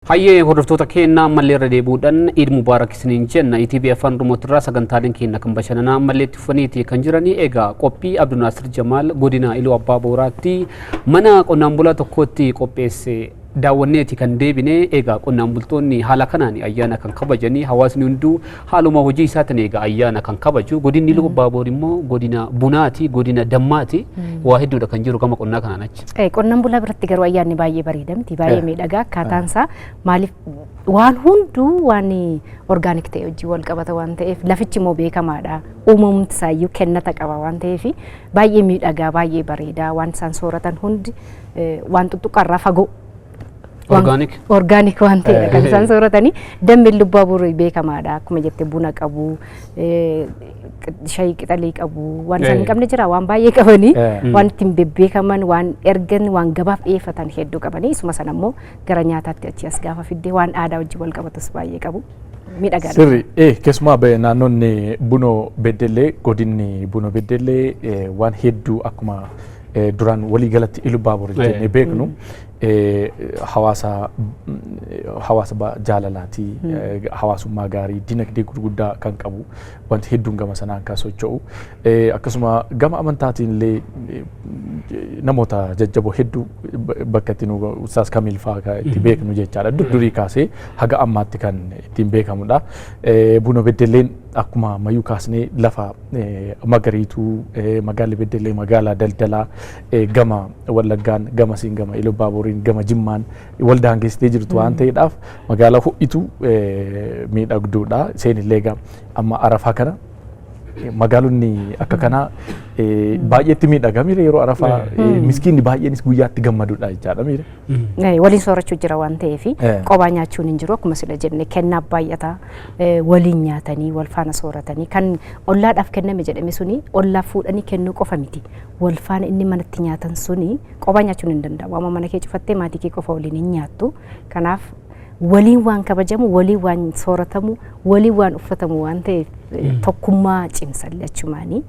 Hayyee hordoftoota keenya ammallee irra deebi'uudhaan Eid Mubaarak isiniin jenna ETV afaan Oromootirraa sagantaaleen keenya kan bashannanaa ammallee itti fufaniiti kan jiranii egaa qophii Abdul Naasir Jamaal godina Iluu Abbaa Booraatti mana qonnaan bulaa tokkotti qopheesse daawwanneeti kan deebine egaa qonnaan bultoonni haala kanaan ayyaana kan kabajanii hawaasni hunduu haaluma hojii isaatiin egaa ayyaana kan kabaju godinni Iluu Abbaa Boor immoo godina bunaati godina dammaati waa hedduudha kan jiru gama qonnaa kanaan achi. Qonnaan bulaa biratti garuu ayyaanni baay'ee bareedamti baay'ee miidhagaa akkaataansaa maaliif waan hunduu waan orgaanik ta'e hojii wal qabata waan ta'eef lafichi immoo beekamaadha uumamti isaayyuu kennata qaba waan ta'eef baay'ee miidhagaa baay'ee bareedaa waan isaan sooratan hundi waan tuttuqarraa fagoo organic waan ta'edha kan isaan sooratanii dammi Iluu Abbaa Boor beekamaadha akkuma jette buna qabu shaayii qixalii qabu waan isaan hin qabne jira waan baay'ee qabanii waan ittiin bebbeekaman waan ergan waan gabaaf dhiyeeffatan hedduu qabanii isuma sana immoo gara nyaataatti achi as gaafa fiddee waan aadaa wajjin wal qabatus baay'ee qabu. Sirri keessumaa naannoonni Bunoo Beddellee godinni Bunoo Beddellee waan hedduu akkuma duraan walii galatti Iluu Abbaa Boor jennee beeknu hawaasa jaalalaati hawaasummaa gaarii dinagdee gurguddaa kan qabu wanti hedduun gama sanaan kan socho'u akkasuma gama amantaatiin illee namoota jajjaboo hedduu bakka itti Ustaaz Kamil fa'aa itti beeknu jechaadha durii kaasee haga ammaatti kan ittiin beekamudha. Bunoo Beddelleen akkuma mayyuu kaasnee lafa magariituu magaalli Beddellee magaalaa daldalaa gama Wallaggaan gama siin gama Iluu Abbaa Booriin gama Jimmaan wal daangessitee jirtu waan ta'eedhaaf magaalaa ho'itu miidhagduudha. Seenillee amma Arafaa kana magaalonni akka kanaa baay'eetti miidhagamire yeroo Arafaa miskiinni baay'eenis guyyaatti gammaduudha jechaadha mire. Waliin soorachuu jira waan ta'eef qophaa nyaachuun hin jiru akkuma sila jenne kennaa baay'ata waliin nyaatanii wal faana sooratanii kan ollaadhaaf kenname jedhame suni ollaa fuudhanii kennuu qofa miti wal faana inni manatti nyaatan suni qophaa nyaachuun hin danda'amu amma mana kee cufattee maatii kee qofa waliin hin nyaattu kanaaf waliin waan kabajamu waliin waan sooratamu waliin waan uffatamu waan ta'eef tokkummaa cimsallee achumaanii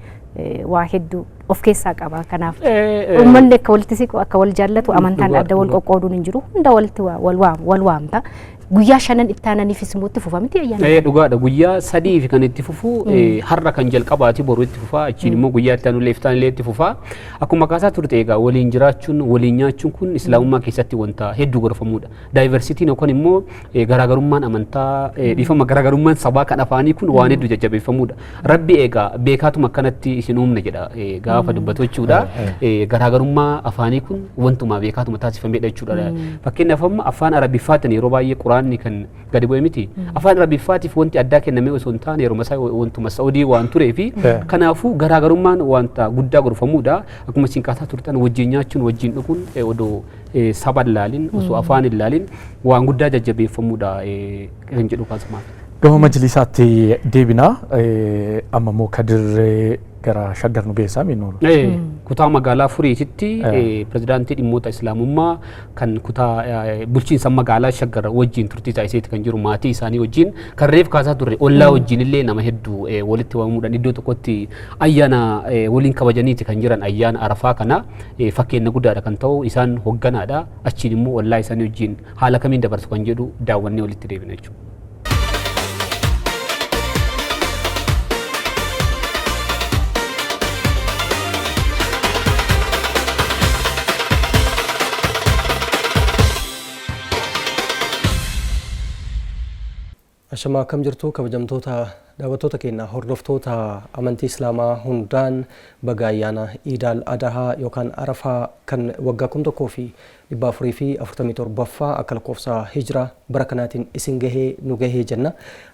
waa hedduu of keessaa qaba kanaaf uummanni akka walitti siqu akka wal jaallatu amantaan adda wal qoqqooduun hin jiru hunda walitti wal waamta guyyaa shanan ittaananiifis immoo itti fufa miti ayyaana. Dhugaadha guyyaa sadii fi kan itti fufu har'a kan jalqabaati boru itti fufa achiin immoo guyyaa ittaanullee iftaanillee itti fufa akkuma kaasaa turte egaa waliin jiraachuun waliin nyaachuun kun islaamummaa keessatti wanta hedduu gorfamuudha. Daayivarsiitiin yookaan immoo garaagarummaan amantaa dhiifama garaagarummaan sabaa kan afaanii kun waan hedduu jajjabeeffamuudha. Rabbi egaa beekaatuma akkanatti isin uumne jedha gaafa dubbatu jechuudha. Garaagarummaa afaanii kun wantuma beekaatuma taasifamedha jechuudha. Fakkeenyaaf amma afaan arabiffaatiin yeroo baay'ee quraanni kan gadi bu'e miti afaan arabiffaatiif wanti addaa kenname osoo hin taane yeroo masaa wantuma saudii waan turee fi kanaafuu garaagarummaan wanta guddaa gorfamuudha akkuma isin kaasaa turtan wajjin nyaachuun wajjin dhuguun odoo saba ilaalin osoo afaan ilaalin waan guddaa jajjabeeffamuudha kan jedhu kaasumaaf. Gama majlisaatti deebinaa amma immoo Kadir gara Shaggar nu geessaa miinuun. Kutaa magaalaa Furiititti pirezidaantii dhimmoota islaamummaa kan kutaa bulchiinsa magaalaa Shaggar wajjin turtii taasiseeti kan jiru maatii isaanii wajjin kan reef kaasaa turre ollaa wajjin illee nama hedduu walitti waamamuudhaan iddoo tokkotti ayyaana waliin kabajaniiti kan jiran ayyaana Arafaa kana fakkeenya guddaadha kan ta'u isaan hogganaadha achiin immoo ollaa isaanii wajjin haala kamiin dabarsu kan jedhu daawwannee walitti deebina jechuudha. Ashama kam jirtu kabajamtoota daawwattoota keenya hordoftoota amantii islaamaa hundaan baga ayyaana Eid al-Adhaa yookaan Arafaa kan waggaa 1447ffaa akka lakkoofsa hijra bara kanaatiin isin gahee nu gahee jenna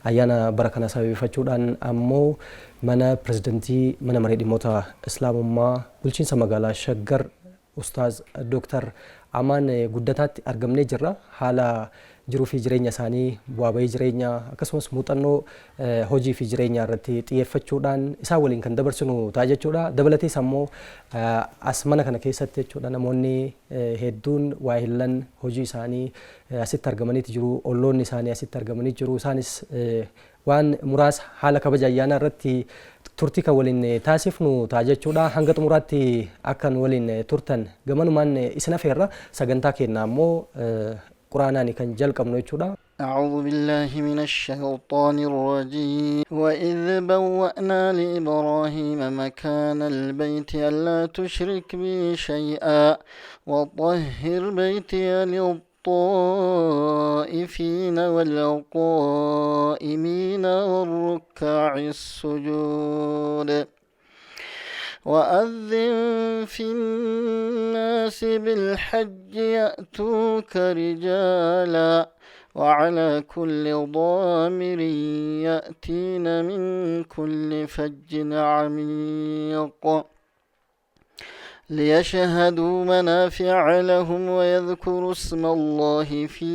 ayyaana bara kana sababeeffachuudhaan ammoo mana pirezidantii mana maree dhimmoota islaamummaa bulchiinsa magaalaa Shaggar Ustaaz Dr. Amaan Guddataatti argamnee jirra haala jiruu fi jireenya isaanii bu'aa bahii jireenya akkasumas muuxannoo hojii fi jireenya irratti xiyyeeffachuudhaan isaa waliin kan dabarsinu ta'a jechuudha. Dabalatees ammoo as mana kana keessatti jechuudha namoonni hedduun waa hillan hojii isaanii asitti argamaniiti jiru olloonni isaanii asitti argamanii jiru isaanis waan muraasa haala kabaja ayyaana irratti turtii kan waliin taasifnu ta'a jechuudha. Hanga xumuraatti akkan waliin turtan gamanumaan isin afeerra sagantaa keenya ammoo quraanaan kan jalqabnu jechuudha. أعوذ بالله من الشيطان الرجيم وإذ بوأنا لإبراهيم مكان البيت ألا تشرك بي شيئا وطهر بيتي للطائفين والقائمين والركع السجود وأذن في الناس بالحج يأتوك رجالا وعلى كل ضامر يأتين من كل فج عميق ليشهدوا منافع لهم ويذكروا اسم الله في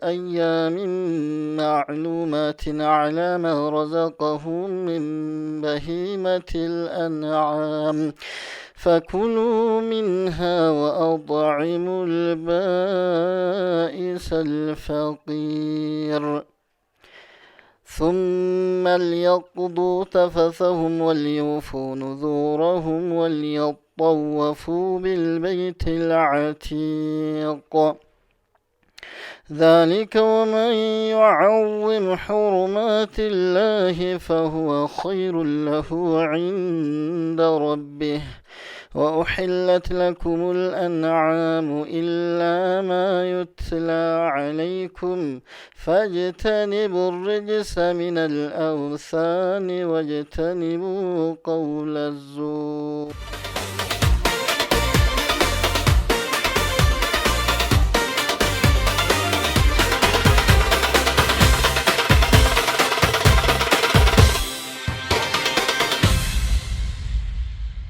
أيام معلومات على ما رزقهم من بهيمة الأنعام فكلوا منها وأطعموا البائس الفقير ثم ليقضوا تفثهم وليوفوا نذورهم وليطوفوا بالبيت العتيق ذلك ومن يعظم حرمات الله فهو خير له عند ربه وأحلت لكم الأنعام إلا ما يتلى عليكم فاجتنبوا الرجس من الأوثان واجتنبوا قول الزور.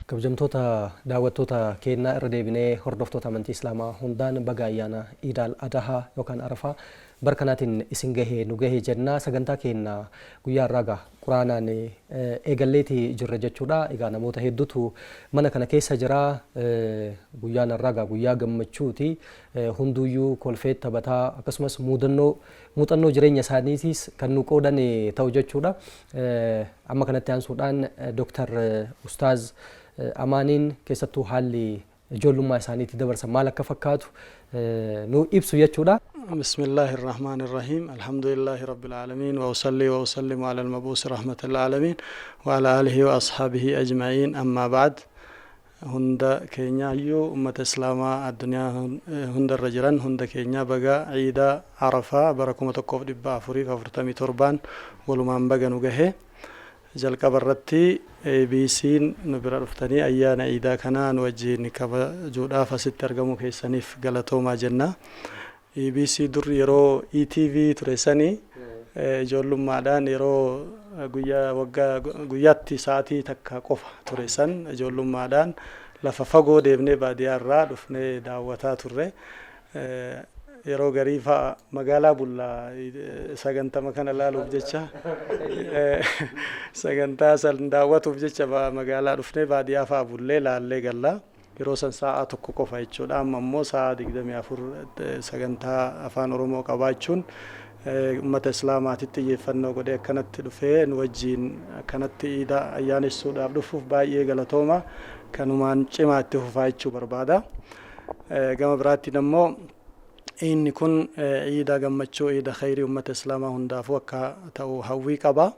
kabajamtoota daawwattoota keenyaa irra deebinee hordoftoota amantii islaamaa hundaan baga ayyaana iidaal adahaa yookaan arafaa barkanaatiin isin gahee nu gahee jennaa sagantaa keenya guyyaa irraa quraanaan eegalleetii jirra jechuudha. Egaa namoota hedduutu mana kana keessa jira. Guyyaan irraa guyyaa gammachuuti. Hunduyyuu kolfee taphataa akkasumas muuxannoo jireenya isaaniitiis kan nu qoodan ta'u jechuudha. Amma kanatti aansuudhaan Dr. Ustaaz Amaaniin keessattuu haalli ijoollummaa isaaniitti dabarsan maal akka fakkaatu nu ibsu jechuudha. بسم الله الرحمن الرحيم الحمد لله رب العالمين وأصلي وأسلم على المبعوث رحمة العالمين وعلى آله وأصحابه أجمعين أما بعد هند كينيا يو أمة إسلام الدنيا هند الرجران هند كينيا بقى عيدا عرفة بركم تقف دبا أفريقيا فرتمي تربان ولمان بقى نجهه جلك برتي بيسين نبرة رفتني أيان عيدا كنا نوجه نكبا جودا فست ترجمو كيسانيف غلطو ما جنة EBC dur yeroo ETV turesanii ijoollummaadhaan yeroo guyyaatti sa'aatii takka qofa turesan ijoollummaadhaan lafa fagoo deemnee baadiyyaa irraa dhufnee daawwataa turre. Yeroo garii fa'a magaalaa bullaa sagantama kana laaluuf jecha sagantaa san daawwatuuf jecha magaalaa dhufnee baadiyyaa fa'a bullee laallee gallaa. Yeroo san sa'a tokko qofa jechuudha. Amma immoo sa'a 24 sagantaa afaan Oromoo qabaachuun ummata islaamaatitti xiyyeeffannoo godhee akkanatti dhufee nu wajjin akkanatti iida ayyaanessuudhaaf dhufuuf baay'ee galatooma. Kanumaan cimaa itti fufaa jechuu barbaada. Gama biraattiin immoo inni kun iida gammachuu iida khayrii ummata islaamaa hundaafuu akka ta'u hawwii qaba.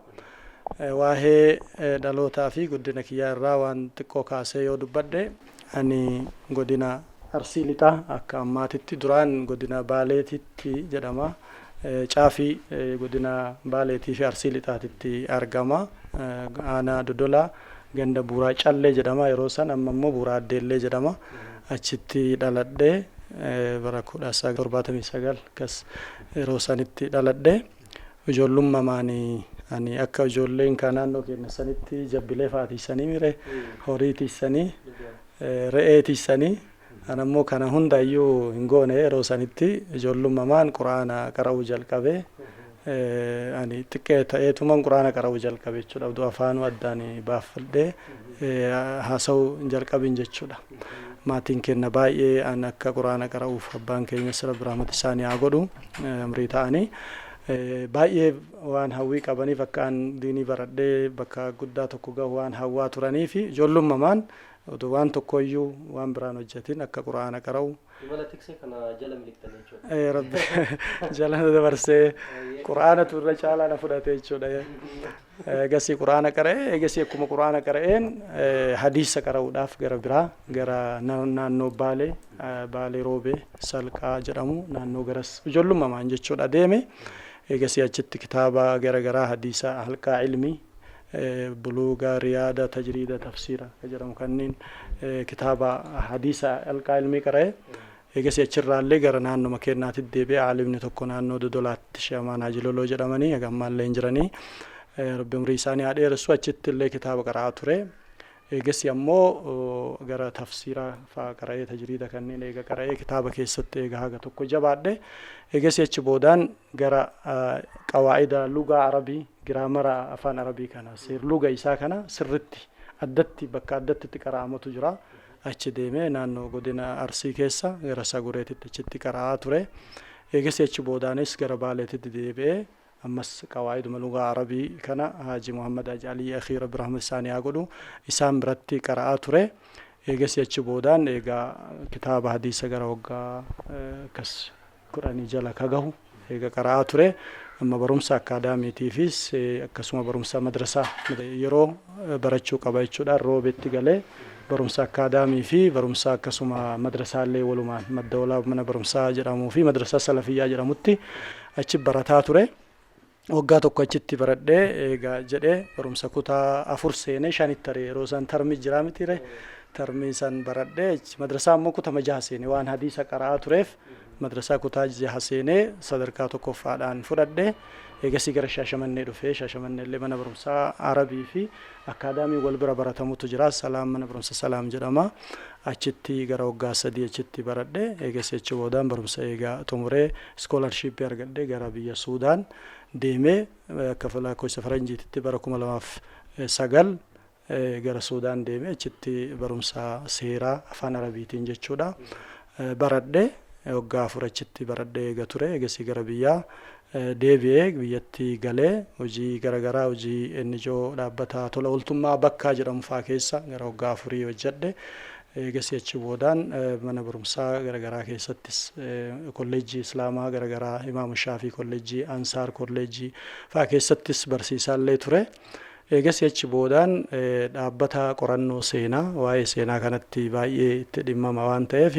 Waa'ee dhalootaa fi guddina kiyyaa irraa waan xiqqoo kaasee yoo dubbadhe ani godina Arsii Lixaa akka ammaatitti duraan godina Baaleetitti jedhama. Caafii godina Baaleetii fi Arsii Lixaatitti argama. Aanaa Dodolaa ganda Buuraa Callee jedhama yeroo san amma immoo Buuraa Addeellee jedhama. Achitti dhaladhee bara 1979 kas yeroo sanitti dhaladhee ijoollummaan ani akka ijoolleen kan naannoo keenya sanitti jabbilee faatiisanii mire horii tiisanii re'ee tiisanii anammoo kana hundayyuu hin goone yeroo sanitti ijoollummaan quraana qara'uu jalqabee ani xiqqee ta'eetuman quraana qara'uu jalqabe jechuudha. Abduu afaanuu addaan baafadhee haasa'uu jalqabin jechuudha. Maatiin keenya baay'ee an akka quraana qara'uuf abbaan keenya rabbi rahmat isaanii haa godhu amrii ta'anii baay'ee waan hawwii qabaniif akka an diinii baradhee bakka guddaa tokko gahu waan hawwaa turanii fi ijoollummaan waan tokkoyyuu waan biraan hojjetin akka quraana qara'u Imala tiksee kana jala miliqxan jechuudha. Rabbi jala dabarsee quraana turre caalaa na fudhate jechuudha. Egasii quraana qara'ee egasii akkuma quraana qara'een hadiisa qara'uudhaaf gara biraa gara naannoo Baalee Roobee Salqaa jedhamu naannoo garas ijoollummaan jechuudha deeme. Egasii achitti kitaaba gara garaa hadiisa halqaa ilmii buluuga riyaada tajriida tafsiira jedhamu kanneen kitaaba hadiisa halqaa ilmii qara'ee. Egasii achirraallee gara naannoo makeennaatti deebi'ee aalimni tokko naannoo Dodolaatti Shamaan Hajiloloo jedhamanii hagammallee hin jiranii. Rabbi umrii isaanii haa dheeressu achitti illee kitaaba qara'aa ture. Egasii ammoo gara tafsiira fa'aa qara'ee tajriida kanneen eega qara'ee kitaaba keessatti eega haga tokko jabaadhe. Egasii achi boodaan gara qawaa'ida lugaa arabii giraamara afaan arabii kana luga isaa kana sirritti addatti bakka addatti qara'amatu jira. Achi deemee naannoo godina Arsii keessa gara Sagureetitti achitti qara'aa ture. Egasii achi boodaanis gara Baaleetitti deebi'ee ammas qawaa'iduma lugaa arabii kana Haaji Muhammad Alii Akhiira Birahmat isaanii haa godhu isaan biratti qara'aa ture. Egasii achi boodaan egaa kitaaba hadiisa gara waggaa akkas 10 jala ka gahu eega qara'aa ture. Amma barumsa akaadaamiitiifis akkasuma barumsa madrasaa yeroo barachuu qaba jechuudha. Roobeetti galee barumsa akaadaamii fi barumsa akkasuma madrasaallee walumaan madda olaanaa mana barumsaa jedhamuu fi madrasaa salafiyyaa jedhamutti achi barataa ture. Waggaa tokko achitti baradhee egaa jedhee barumsa kutaa 4 seenee 5 taree yeroo san tarmi jira mitire tarmi san baradhee madrasaa ammoo kutaa 6 seenee waan hadiisa qara'aa tureef madrasaa kutaa 6 seenee sadarkaa tokkoffaadhaan fudhadhee. Egasii gara Shaashamannee dhufee Shaashamannee illee mana barumsaa arabii fi akaadaamii wal bira baratamutu jira. Salaam mana barumsa Salaam jedhama. Achitti gara waggaa 3 achitti baradhee egasii achi boodaan barumsa eegaa xumuree iskoolarshipii argadhee gara biyya Suudaan deemee akka lakkoofsa faranjiitti bara 2009 gara Suudaan deemee achitti barumsa seeraa afaan arabiitiin jechuudha baradhee waggaa 4 achitti baradhee eega ture. Egasii gara biyyaa deebi'ee biyyatti galee hojii garagaraa hojii NGO dhaabbata tola ooltummaa bakkaa jedhamu fa'aa keessa gara waggaa 4 hojjedhe. Egasii achi boodaan mana barumsaa garagaraa keessattis kolleejjii islaamaa garagaraa Imaam Shaafii kolleejjii Ansaar kolleejjii fa'aa keessattis barsiisaallee ture. Egasii achi boodaan dhaabbata qorannoo seenaa waa'ee seenaa kanatti baay'ee itti dhimmama waan ta'eef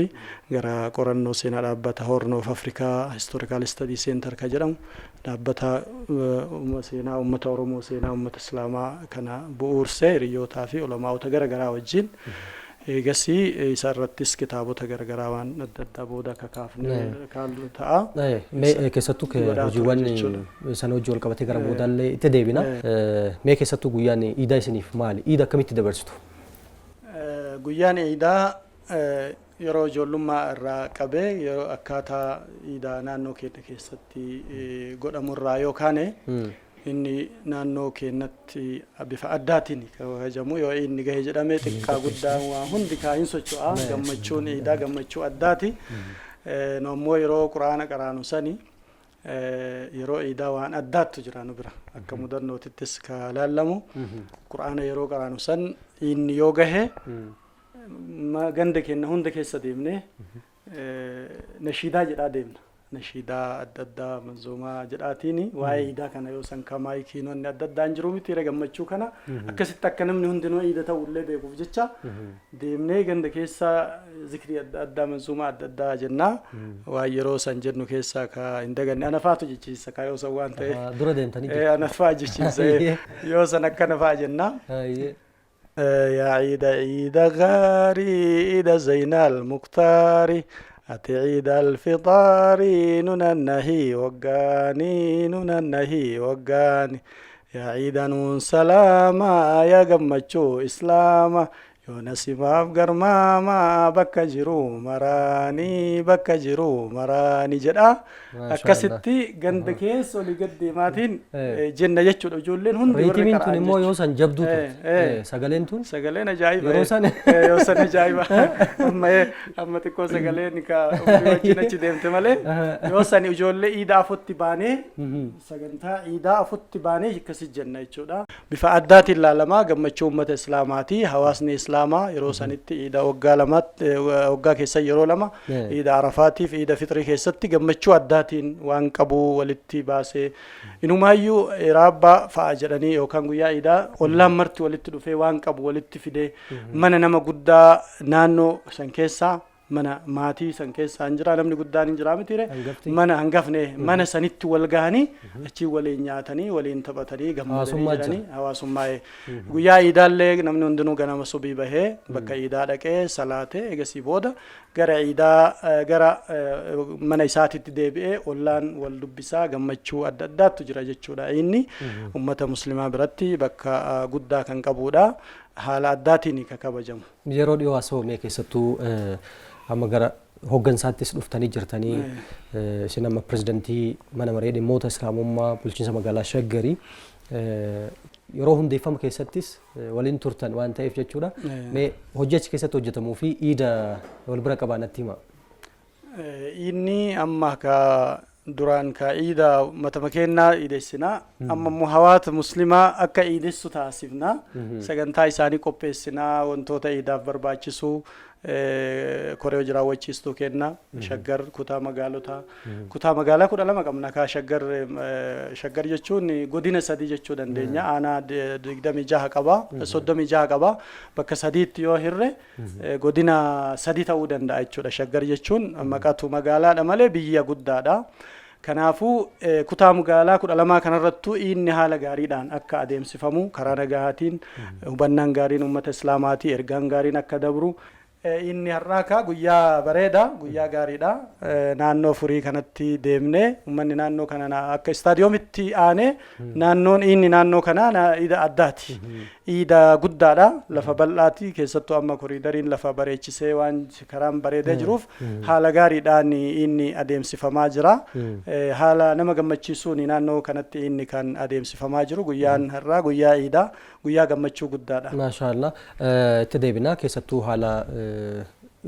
gara qorannoo seenaa dhaabbata Horn of Africa Historical Study Center ka jedhamu dhaabbata seenaa uummata Oromoo seenaa uummata Islaamaa kana bu'uursee hiriyootaa fi ulamaa'ota garagaraa wajjin egasii isa irrattis kitaabota garagaraa waan adda addaa booda kakaafnee kaallu ta'a. Keessattuu hojiiwwan sana hojii wal qabatee gara boodaallee itti deebina. Mee keessattuu guyyaan iidaa isiniif maali? Iida akkamitti dabarsitu? Guyyaan iidaa yeroo ijoollummaa irraa qabee yeroo akkaataa iidaa naannoo keenya keessatti godhamurraa yookaan inni naannoo keenyatti bifa addaatiin kabajamu yoo inni gahee jedhamee xiqqaa guddaa waan hundi kaayin socho'a gammachuun iidaa gammachuu addaati. Ammoo yeroo quraana qaraanu sani yeroo iidaa waan addaattu jira nu bira akka mudannootittis ka laallamu quraana yeroo qaraanu san inni yoo gahee ganda keenya hunda keessa deemnee nashiidaa jedhaa deemna. Nashiidaa adda addaa manzuumaa jedhaatiin waa'ee iidaa kana yoo san kamaayii kiinonni adda addaan jiru miti gammachuu kana akkasitti akka namni hundinuu iida ta'ullee beekuuf jecha deemnee ganda keessa zikrii adda addaa manzuumaa adda addaa jennaa waan yeroo san jennu keessaa ka hin daganne anafaatu jechiisa ka yoo san waan ta'e dura deemtanii anafaa jechiisa yoo san akkana faa jennaa. يا عيد عيد غاري عيد زين المختار أتي عيد الفطار ننهي وقاني ننهي وقاني يا عيد نون سلاما يا قمتشو إسلاما يونسي مافقر ماما بكا جرو مراني جدا akkasitti ganda keessa olii gadi maatiin jenna jechuudha ijoolleen hundi riitiimiin tun immoo yoo san jabduutu sagaleen ajaa'iba yoo san ajaa'iba amma xiqqoo sagaleen ka wajjin achi deemte malee yoo san ijoollee iidaa afutti baanee sagantaa iidaa afutti baanee akkasi jenna jechuudha bifa addaatiin ilaalamaa gammachuu uummata islaamaati hawaasni islaamaa yeroo sanitti iida waggaa keessa yeroo lama iida Arafaatii fi iida Fixrii keessatti gammachuu addaatiin waan qabu walitti baasee inumaayyuu raabbaa fa'a jedhanii yookaan guyyaa iidaa ollaan marti walitti dhufee waan qabu walitti fidee mana nama guddaa naannoo san keessaa mana maatii san keessa jira namni guddaan hin jira miti mana hangafne mana sanitti wal gahanii achi waliin nyaatanii waliin taphatanii gammadanii hawaasummaa guyyaa iidaallee namni hundinuu ganama subii bahee bakka iidaa dhaqee salaatee egasii booda gara iidaa gara mana isaatitti deebi'ee ollaan wal dubbisaa gammachuu adda addaatu jira jechuudha inni ummata muslimaa biratti bakka guddaa kan qabudha haala addaatiin kan kabajamu yeroo dhiyoo asoomee keessattuu amma gara hooggansaattis dhuftanii jirtanii isin amma pirezidantii mana maree dhimmoota islaamummaa bulchiinsa magaalaa Shaggarii yeroo hundeeffama keessattis waliin turtan waan ta'eef jechuudha mee hojii achi keessatti hojjetamuu fi iida wal bira qabaanatti hima inni amma ka duraan ka iida matama kennaa iidessinaa amma immoo hawaasa muslimaa akka iidessu taasifnaa sagantaa isaanii qopheessinaa wantoota iidaaf barbaachisu koree hojii raawwachiistuu kenna Shaggar kutaa magaalaa 12 qabna ka Shaggar jechuun godina 3 jechuu dandeenya aanaa 26 qaba 36 qaba bakka 3tti yoo hirre godina 3 ta'uu danda'a jechuudha Shaggar jechuun maqatu magaalaadha malee biyya guddaadha kanaafuu kutaa magaalaa 12 kanarrattu inni haala gaariidhaan akka adeemsifamu karaa nagahaatiin hubannaan gaariin ummata islaamaatii ergaan gaariin akka dabru inni har'aaka guyyaa bareeda guyyaa gaariidha naannoo furii kanatti deemne ummanni naannoo kana akka istaadiyoomitti aane naannoon inni naannoo kana iida addaati iida guddaadha lafa bal'aati keessattuu amma koriidariin lafa bareechisee waan karaan bareedee jiruuf haala gaariidhaan inni adeemsifamaa jira haala nama gammachiisuun naannoo kanatti inni kan adeemsifamaa jiru guyyaan har'aa guyyaa iida guyyaa gammachuu guddaadha maashaallah itti deebinaa keessattuu haala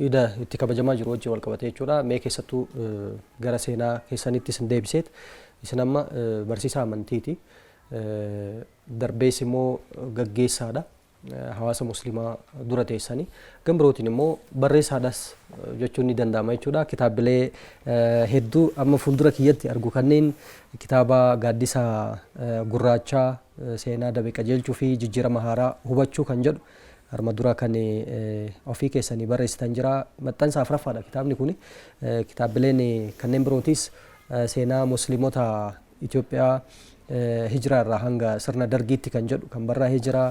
iida itti kabajamaa jiru wajjin wal qabatee jechuudha mee keessattuu gara seenaa keessanittis hin deebiseet isin amma barsiisaa amantiiti darbees immoo gaggeessaadha hawaasa muslimaa dura teessanii gambirootiin immoo barreessaadhas jechuun ni danda'ama jechuudha kitaabilee hedduu amma fuuldura kiyyatti argu kanneen kitaaba gaaddisa gurraachaa seenaa dabe qajeelchuu fi jijjiirama haaraa hubachuu kan jedhu arma dura kan ofii keessanii barreessitan jira maxxansa afuraffaadha kitaabni kun kitaabileen kanneen birootis seenaa musliimota Itoophiyaa hijraa irraa hanga sirna dargiitti kan jedhu kan barraa'ee jira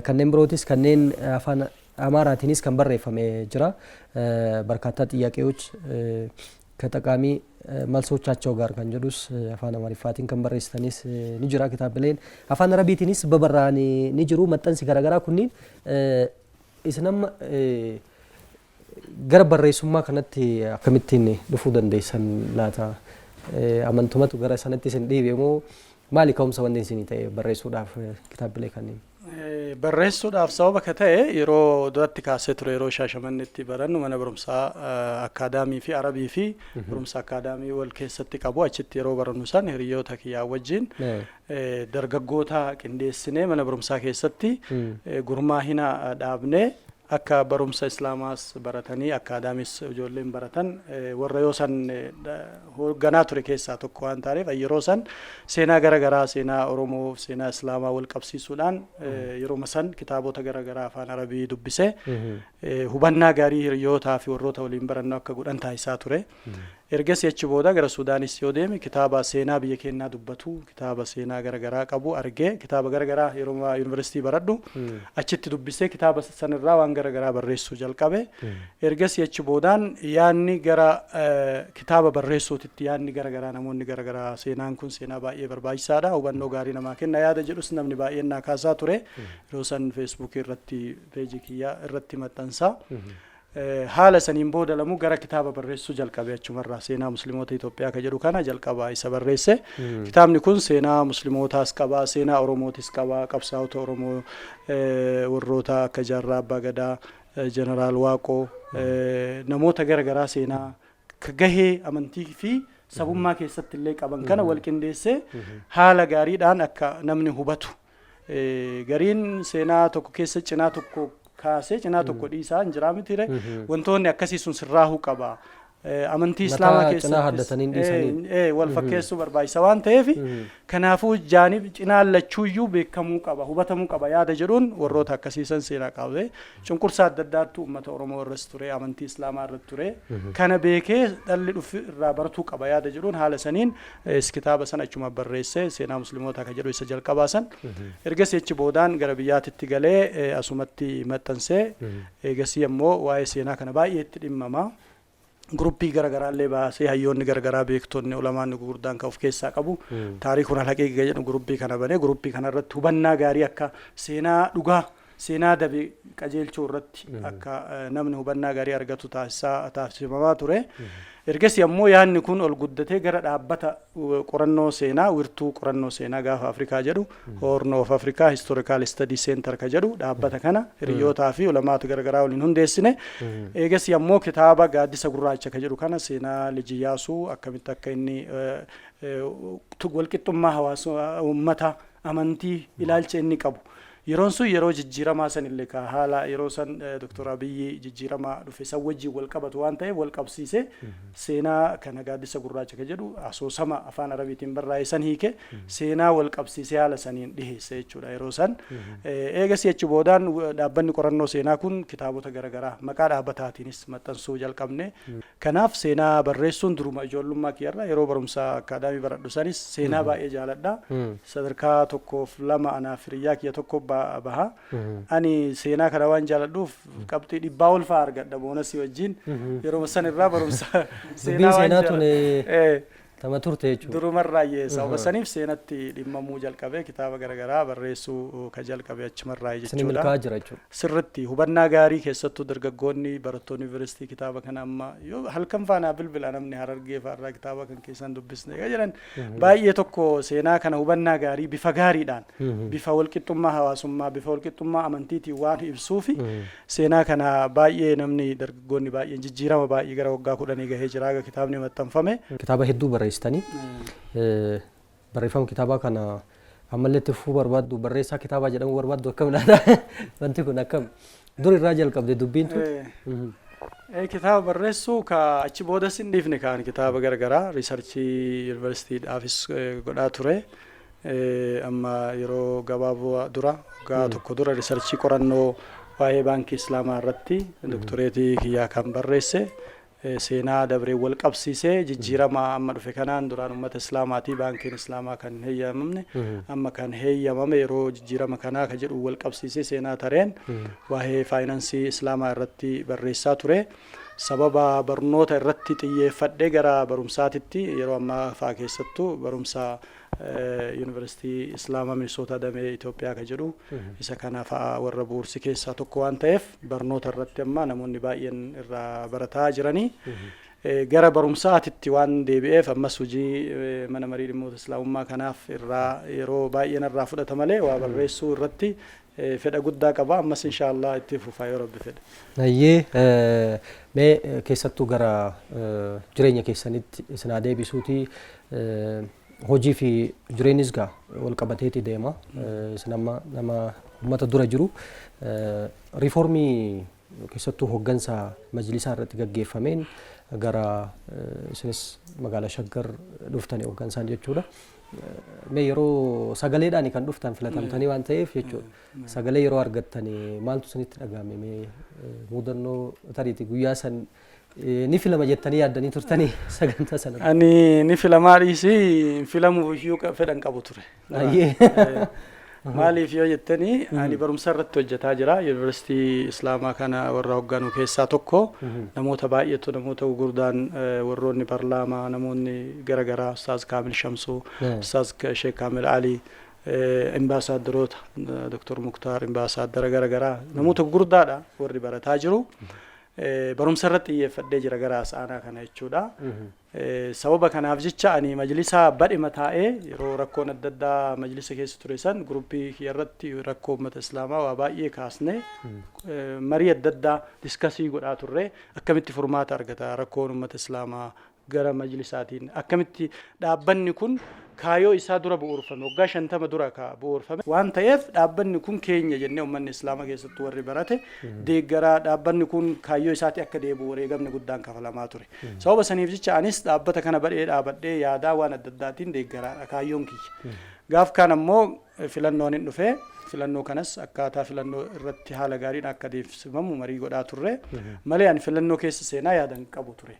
kanneen birootis kanneen afaan amaaraatiinis kan barreeffame jira barkaata xiyyaaqeዎች ከጠቃሚ መልሶቻቸው ጋር kan jedhus afaan amaariffaatiin kan barreessitanis ni jira kitaabileen afaan arabiitiinis babarraan ni jiru maxxansi garaagaraa kunniin isinamma gara barreessummaa kanatti akkamittiin dhufuu dandeessan laata amantumatu gara sanatti isin dhiibe moo maali ka'umsa wanni isinii ta'e barreessuudhaaf kitaabilee kanneen barreessuudhaaf sababa ka ta'e yeroo duratti kaasee ture yeroo Shaashamannetti barannu mana barumsaa akaadaamii fi arabii fi barumsa akaadaamii wal keessatti qabu achitti yeroo barannu san hiriyoota kiyyaa wajjin dargaggoota qindeessinee mana barumsaa keessatti gurmaahina dhaabnee akka barumsa islaamaas baratanii akaadaamis ijoolleen baratan warra yoo san hoogganaa ture keessaa tokko waan taaneef yeroo san seenaa garaagaraa seenaa Oromoo seenaa islaamaa wal qabsiisuudhaan yeroo san kitaabota garaagaraa afaan arabii dubbisee hubannaa gaarii hiriyootaa fi warroota waliin barannoo akka godhan taasisaa ture ergasii achi booda gara Sudaanis yoo deeme kitaaba seenaa biyya keenyaa dubbatu kitaaba seenaa garaagaraa qabu argee kitaaba garaagaraa yeroo yuunivarsiitii baradhu achitti dubbisee kitaaba sanirraa waan garaagaraa barreessuu jalqabe ergasii achi boodaan yaanni gara kitaaba barreessuutitti yaanni garaagaraa namoonni garaagaraa seenaan kun seenaa baay'ee barbaachisaadha hubannoo gaarii namaa kenna yaada jedhus namni baay'een naa kaasaa ture yeroo san feesbuukii irratti peejii kiyyaa irratti maxxansaa haala saniin booda lamu gara kitaaba barreessuu jalqabe achumarraa seenaa musliimoota Itoophiyaa ka jedhu kana jalqabaa isa barreesse kitaabni kun seenaa musliimootaas qabaa seenaa Oromootis qabaa qabsaa'ota Oromoo warroota akka Jaarraa Abbaa Gadaa Jeneraal Waaqoo namoota garaagaraa seenaa gahee amantii fi sabummaa keessatti illee qaban kana wal qindeessee haala gaariidhaan akka namni hubatu gariin seenaa tokko keessa cinaa tokko kaasee cinaa tokko dhiisaa hin jiraa miti wantoonni akkasii sun sirraahuu qaba. Amantii Islaamaa keessatti wal fakkeessuu barbaachisa waan ta'eef kanaafuu jaanib cinaa lachuuyyuu beekamuu qaba hubatamuu qaba yaada jedhuun warroota akkasiisan seenaa qabee cunqursaa adda addaatti uummata Oromoo irras ture amantii Islaamaa irratti ture kana beekee dhalli dhufu irraa baratuu qaba yaada jedhuun haala saniin kitaaba sana achuma barreessee seenaa musliimotaa ka jedhu isa jalqabaasan ergasii achi boodaan gara biyyaatitti galee asumatti maxxansee eegasii ammoo waa'ee seenaa kana baay'eetti dhimmama. Gruppii garaagaraallee baasee hayyoonni garaagaraa beektonni ulamaan gurguddaan kan of keessaa qabu taariikhuun alhaqiiqa jedhu gruppii kana banee gruppii kana irratti hubannaa gaarii akka seenaa dhugaa seenaa dabe qajeelchuu irratti akka namni hubannaa gaarii argatu taasifamaa ture. Ergasii ammoo yaadni kun ol guddatee gara dhaabbata qorannoo seenaa wirtuu qorannoo seenaa gaafa Afrikaa jedhu Horn of Africa Historical Study Center ka jedhu dhaabbata kana hiriyootaa fi ulamaatu garagaraa waliin hundeessine. Eegasii ammoo kitaaba gaaddisa gurraacha ka jedhu kana seenaa Liji Iyyaasuu akkamitti akka inni walqixxummaa hawaasa uummata amantii ilaalcha inni qabu. Yeroon sun yeroo jijjiiramaa san illee ka haala yeroo san Dr. Abiyyi jijjiiramaa dhufe san wajjin wal qabatu waan ta'eef wal qabsiise seenaa kana gaaddisa gurraacha ka jedhu asoosama afaan arabiitiin barraa'e san hiike seenaa wal qabsiise haala saniin dhiheesse jechuudha yeroo san. Eegasii achi boodaan dhaabbanni qorannoo seenaa kun kitaabota garaagaraa maqaa dhaabbataatiinis maxxansuu jalqabne. Kanaaf seenaa barreessuun duruma ijoollummaa kiyyarra yeroo barumsaa akaadaamii baradhu sanis seenaa baay'ee jaaladha. Sadarkaa tokkoof lama anaaf hiriyyaa kiyya tokko baha ani seenaa kana waan jaaladhuuf qabxii dhibbaa ol fa'aa argadha boonasii wajjin yeroo san irraa barumsa seenaa tun tama turte jechuudha. Durumarraa sababa saniif seenatti dhimmamuu jalqabee kitaaba garaagaraa barreessuu ka jalqabee achumarraa jechuudha. Sirritti hubannaa gaarii keessattuu dargaggoonni barattoonni yuunivarsiitii kitaaba kana amma yoo halkan faanaa bilbila namni Harargee fa'arraa kitaaba kan keessan dubbisne jedhan baay'ee tokko seenaa kana hubannaa gaarii bifa gaariidhaan bifa walqixxummaa hawaasummaa bifa walqixxummaa amantiitiin waan ibsuufi seenaa kana baay'ee namni dargaggoonni baay'een jijjiirama baay'ee gara waggaa 10 gahee jira kitaabni maxxanfame. Kitaaba hedduu barreessitanii barreeffama kitaabaa kana ammallee itti fufuu barbaaddu barreessaa kitaabaa jedhamu barbaaddu akkamiidha wanti kun akkam dur irraa jalqabde dubbiin tun. Kitaaba barreessuu ka achi booda sin dhiifne kaan kitaaba garaagaraa riisarchii yuunivarsiitiidhaafis godhaa ture. Amma yeroo gabaabaa dura waggaa tokko dura riisarchii qorannoo waa'ee baankii Islaamaa irratti doktoreetii kiyyaa kan barreesse. Seenaa dabree wal qabsiisee jijjiirama amma dhufe kanaan duraan uummata Islaamaatii baankiin Islaamaa kan heeyyamamne amma kan heeyyamame yeroo jijjiirama kanaa ka jedhu wal qabsiisee seenaa tareen waa'ee faayinaansii Islaamaa irratti barreessaa ture. Sababa barnoota irratti xiyyeeffadhee gara barumsaatitti yeroo ammaa fa'aa keessattuu barumsa yuunivarsiitii Islaamaa Minisoota Damee Itoophiyaa ka jedhu isa kana fa'aa warra bu'uursi keessaa tokko waan ta'eef barnoota irratti amma namoonni baay'een irraa barataa jiranii. Gara barumsaatitti waan deebi'eef ammas hojii mana marii dhimmoota Islaamummaa kanaaf irraa yeroo baay'een irraa fudhata malee waa barreessuu irratti fedha guddaa qaba ammas inshaallah itti fufaa yoo rabbi fedhe. Ayyee mee keessattuu gara jireenya keessanitti isin deebisuuti hojii fi jireenyis gaa wal qabateeti deema isin amma nama uummata dura jiru riiformii keessattuu hooggansa majlisaa irratti gaggeeffameen gara isinis magaalaa Shaggar dhuftanii hooggansaan jechuudha. Mee yeroo sagaleedhaan kan dhuftan filatamtanii waan ta'eef jechuudha. Sagalee yeroo argattanii maaltu isinitti dhagahame mee mudannoo tariiti guyyaa san ni filama jettanii yaaddanii turtanii sagantaa sana? Ani ni filamaa dhiisii filamuu iyyuu fedhan qabu ture. Maaliif yoo jettanii ani barumsa irratti hojjetaa jira yuunivarsiitii Islaamaa kana warra hoogganu keessaa tokko namoota baay'eetu namoota gurguddaan warroonni parlaamaa namoonni garaagaraa Ustaaz Kaamil Shamsuu Ustaaz Sheekh Kaamil Ali ambaasaadaroota Dr. Muktaar ambaasaadara garaagaraa namoota gurguddaadha warri barataa jiru. Barumsa irratti xiyyeeffadhee jira gara asaanaa kana jechuudha. Sababa kanaaf jecha ani majlisa badhima taa'ee yeroo rakkoon adda addaa majlisa keessa ture san gruppii irratti rakkoo uummata Islaamaa waa baay'ee kaasne marii adda addaa diskasii godhaa turre akkamitti furmaata argata rakkoon uummata Islaamaa gara majlisaatiin akkamitti dhaabbanni kun kaayoo isaa dura bu'uurfame waggaa 50 dura ka bu'uurfame waan ta'eef dhaabbanni kun keenya jennee uummanni islaamaa keessattuu warri barate deeggaraa dhaabbanni kun kaayoo isaatti akka deebi'u wareegamni guddaan kafalamaa ture sababa saniif jecha anis dhaabbata kana badhee dhaabadhee yaadaa waan adda addaatiin deeggaraadha kaayyoon kiyya gaaf kaan ammoo filannoon hin dhufee filannoo kanas akkaataa filannoo irratti haala gaariin akka deemsifamu marii godhaa turre malee ani filannoo keessa seenaa yaadan qabu ture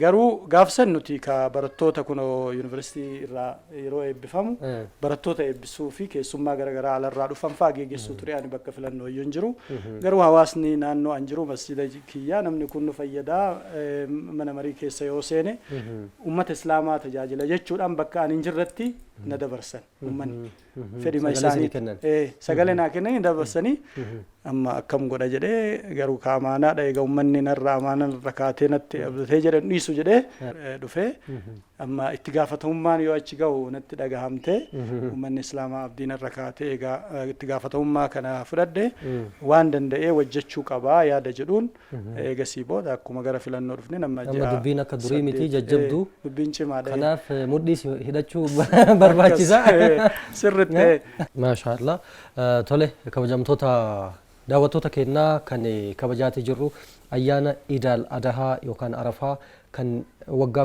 garuu gaafsan nuti ka barattoota kunoo yuunivarsiitii irraa yeroo eebbifamu barattoota eebbisuu fi keessummaa garaagaraa alarraa dhufan fa'aa geeggeessuu ture ani bakka filannoo iyyuu hin jiru garuu hawaasni naannoo an jiru masjida kiyyaa namni kun nu fayyadaa mana marii keessa yoo seene ummata islaamaa tajaajila jechuudhaan bakka ani hin jirretti na dabarsan ummanni fedhima isaanii sagalee naa kennanii dabarsanii amma akkam godha jedhee garuu ka amaanaadha egaa ummanni narraa amaana irra kaatee natti abdatee jedhan dhiisu jedhee dhufee amma itti gaafatamummaan yoo achi gahu natti dhagahamtee ummanni islaamaa abdiin irra kaatee egaa itti gaafatamummaa kana fudhadhe waan danda'ee hojjechuu qabaa yaada jedhuun eegasii booda akkuma gara filannoo dhufne nama dubbiin akka durii miti jajjabduu dubbiin cimaadha kanaaf mudhii hidhachuu barbaachisaa sirritti maashaallah tole kabajamtoota daawwattoota keenyaa kan kabajaatee jirru ayyaana Iidal Adahaa yookaan Arafaa kan waggaa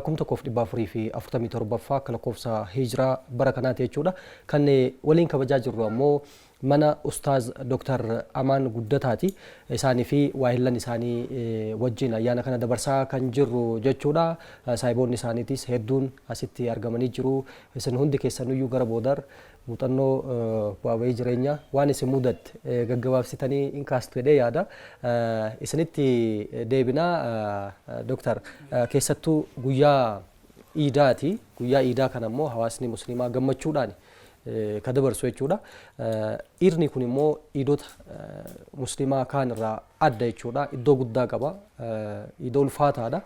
1447ffaa kan lakkoofsa hijiraa bara kanaati jechuudha kan waliin kabajaa jirru ammoo mana ustaaz Dr. Amaan Guddataati isaanii fi waahillan isaanii wajjin ayyaana kana dabarsaa kan jirru jechuudha saahiboonni isaaniitis hedduun asitti argamanii jiru isin hundi keessanuyyuu gara boodar muuxannoo bu'aa bahii jireenya waan isin mudatte gaggabaabsitanii hin kaastu jedhee yaada isinitti deebinaa Dr. keessattuu guyyaa Iidaati guyyaa Iidaa kana ammoo hawaasni musliimaa gammachuudhaan ka dabarsu jechuudha iirni kun immoo iidota musliimaa kaan irraa adda jechuudha iddoo guddaa qaba iidoo ulfaataadha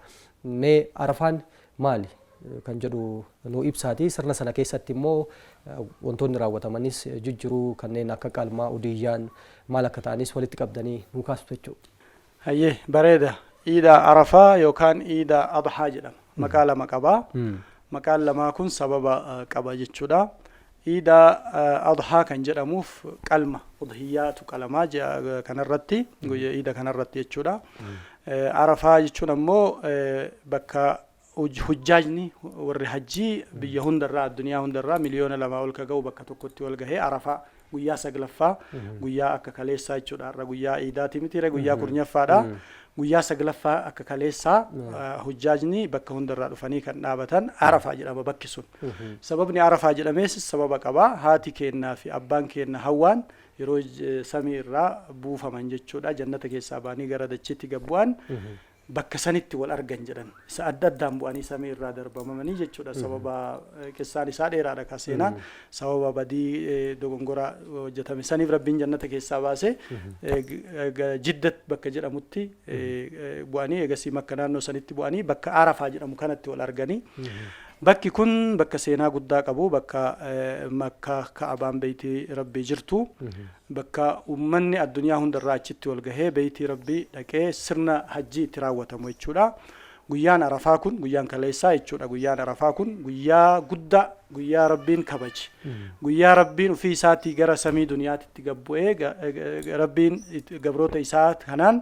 mee Arafaan maali kan jedhu nu ibsaati sirna sana keessatti immoo wantoonni raawwatamanis jijjiruu kanneen akka qalmaa udiyyaan maal akka ta'anis walitti qabdanii nu kaastu jechuudha. Hayyee bareeda Iida Arafaa yookaan Iida Adhaa jedhama maqaa lama qabaa maqaan lamaa kun sababa qaba jechuudha. Iida Adhaa kan jedhamuuf qalma udhiyyaatu qalamaa kanarratti guyyaa Iida kanarratti jechuudha. Arafaa jechuun ammoo bakka hujjaajni warri hajjii biyya hundarraa addunyaa hundarraa miliyoona 2 ol ka ga'u bakka tokkotti wal gahee Arafaa guyyaa 9ffaa guyyaa akka kaleessaa jechuudha irra guyyaa Iidaati miti guyyaa 10ffaadha guyyaa 9ffaa akka kaleessaa hujjaajni bakka hundarraa dhufanii kan dhaabatan Arafaa jedhama bakki sun sababni Arafaa jedhamees sababa qaba haati keennaa fi abbaan keenna Hawwaan yeroo samii irraa buufaman jechuudha jannata keessaa baanii gara dachiitti gabbu'an bakka sanitti wal argan jedhan isa adda addaan bu'anii samii irraa darbamanii jechuudha sababa qissaan isaa dheeraadha ka seenaan sababa badii dogongora hojjetame saniif rabbiin jannata keessaa baase Jiddat bakka jedhamutti bu'anii egasii makka naannoo sanitti bu'anii bakka Arafaa jedhamu kanatti wal arganii bakki kun bakka seenaa guddaa qabu bakka makka Ka'abaan beeytii rabbii jirtu bakka ummanni addunyaa hundarraa achitti wal gahee beeytii rabbii dhaqee sirna hajjii itti raawwatamu jechuudha guyyaan Arafaa kun guyyaan kaleessaa jechuudha guyyaan Arafaa kun guyyaa guddaa guyyaa rabbiin kabaji guyyaa rabbiin ofii isaatii gara samii duniyaatti gabbu'ee rabbiin gabroota isaa kanaan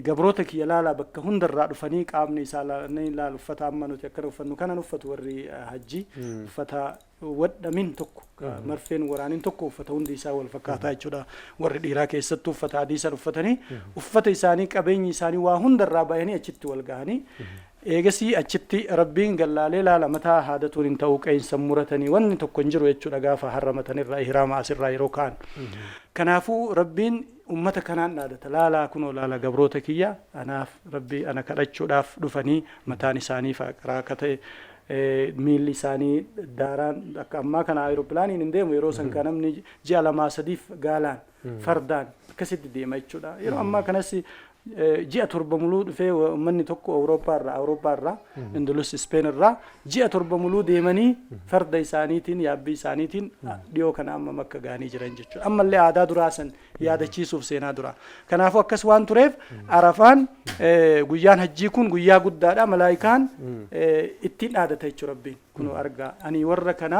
gabroota kiyya laala bakka hundarraa dhufanii qaamni isaa laala uffata amma nuti akkana uffannu kana uffatu warri hajjii uffata wadhamin tokko marfeen waraanin tokko uffata hundi isaa wal fakkaataa jechuudha warri dhiiraa keessattuu uffata adiisan uffatanii uffata isaanii qabeenyi isaanii waa hundarraa bayanii achitti wal gahanii eegasii achitti rabbiin gallaalee laala mataa haadatuun hin ta'uu qeensa muratanii wanni tokko hin jiru jechuudha gaafa harramatanirraa ihraama asirraa yeroo kaan kanaafuu rabbiin ummata kanaan dhaadata laalaa kunoo laala gabroota kiyya anaaf rabbii ana kadhachuudhaaf dhufanii mataan isaanii faqraa akka ta'e miilli isaanii daaraan akka ammaa kana aeropilaaniin hin deemu yeroo san kan namni ji'a 2-3 gaalaan fardaan akkasitti deema jechuudha yeroo ammaa kanas ji'a 7 muluu dhufee uummanni tokko Awurooppaa irraa Indulus Speen irraa ji'a 7 muluu deemanii farda isaaniitiin yaabbii isaaniitiin dhiyoo kana amma makka gaanii jiran jechuudha ammallee aadaa duraa san yaadachiisuuf seenaa duraa kanaafuu akkas waan tureef Arafaan guyyaan hajjii kun guyyaa guddaadha malaayikaan ittiin dhaadata jechuudha rabbiin kuno arga ani warra kana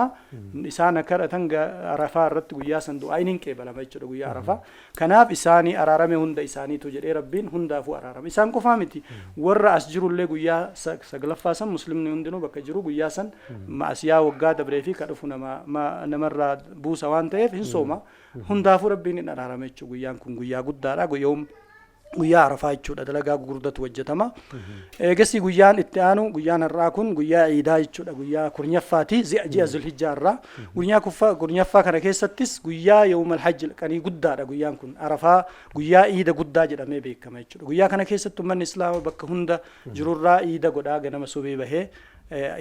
isaan kadhatan arafaa irratti guyyaa san du'aa hin qeebalama jechuudha guyyaa arafaa kanaaf isaanii araarame hunda isaaniitu jedhee rabbiin hundaafuu araarame isaan qofaa miti warra as jirullee guyyaa saglaffaa san muslimni hundinuu bakka jiru guyyaa san maasiyaa waggaa dabree fi kadhufu namarraa buusa waan ta'eef hin sooma hundaafuu rabbiin hin araarame jechuudha guyyaan kun guyyaa guddaadha guyyaa arafaa jechuudha dalagaa gurguddatu hojjetama eegasii guyyaan itti aanu guyyaan har'aa kun guyyaa iidaa jechuudha guyyaa kurnyaffaatii ji'a zulhijjaa irraa kurnyaffaa kana keessattis guyyaa yawmal hajj qanii guddaadha guyyaan kun arafaa guyyaa iida guddaa jedhamee beekama jechuudha guyyaa kana keessatti ummanni islaama bakka hunda jirurraa iida godhaa ganama subii bahee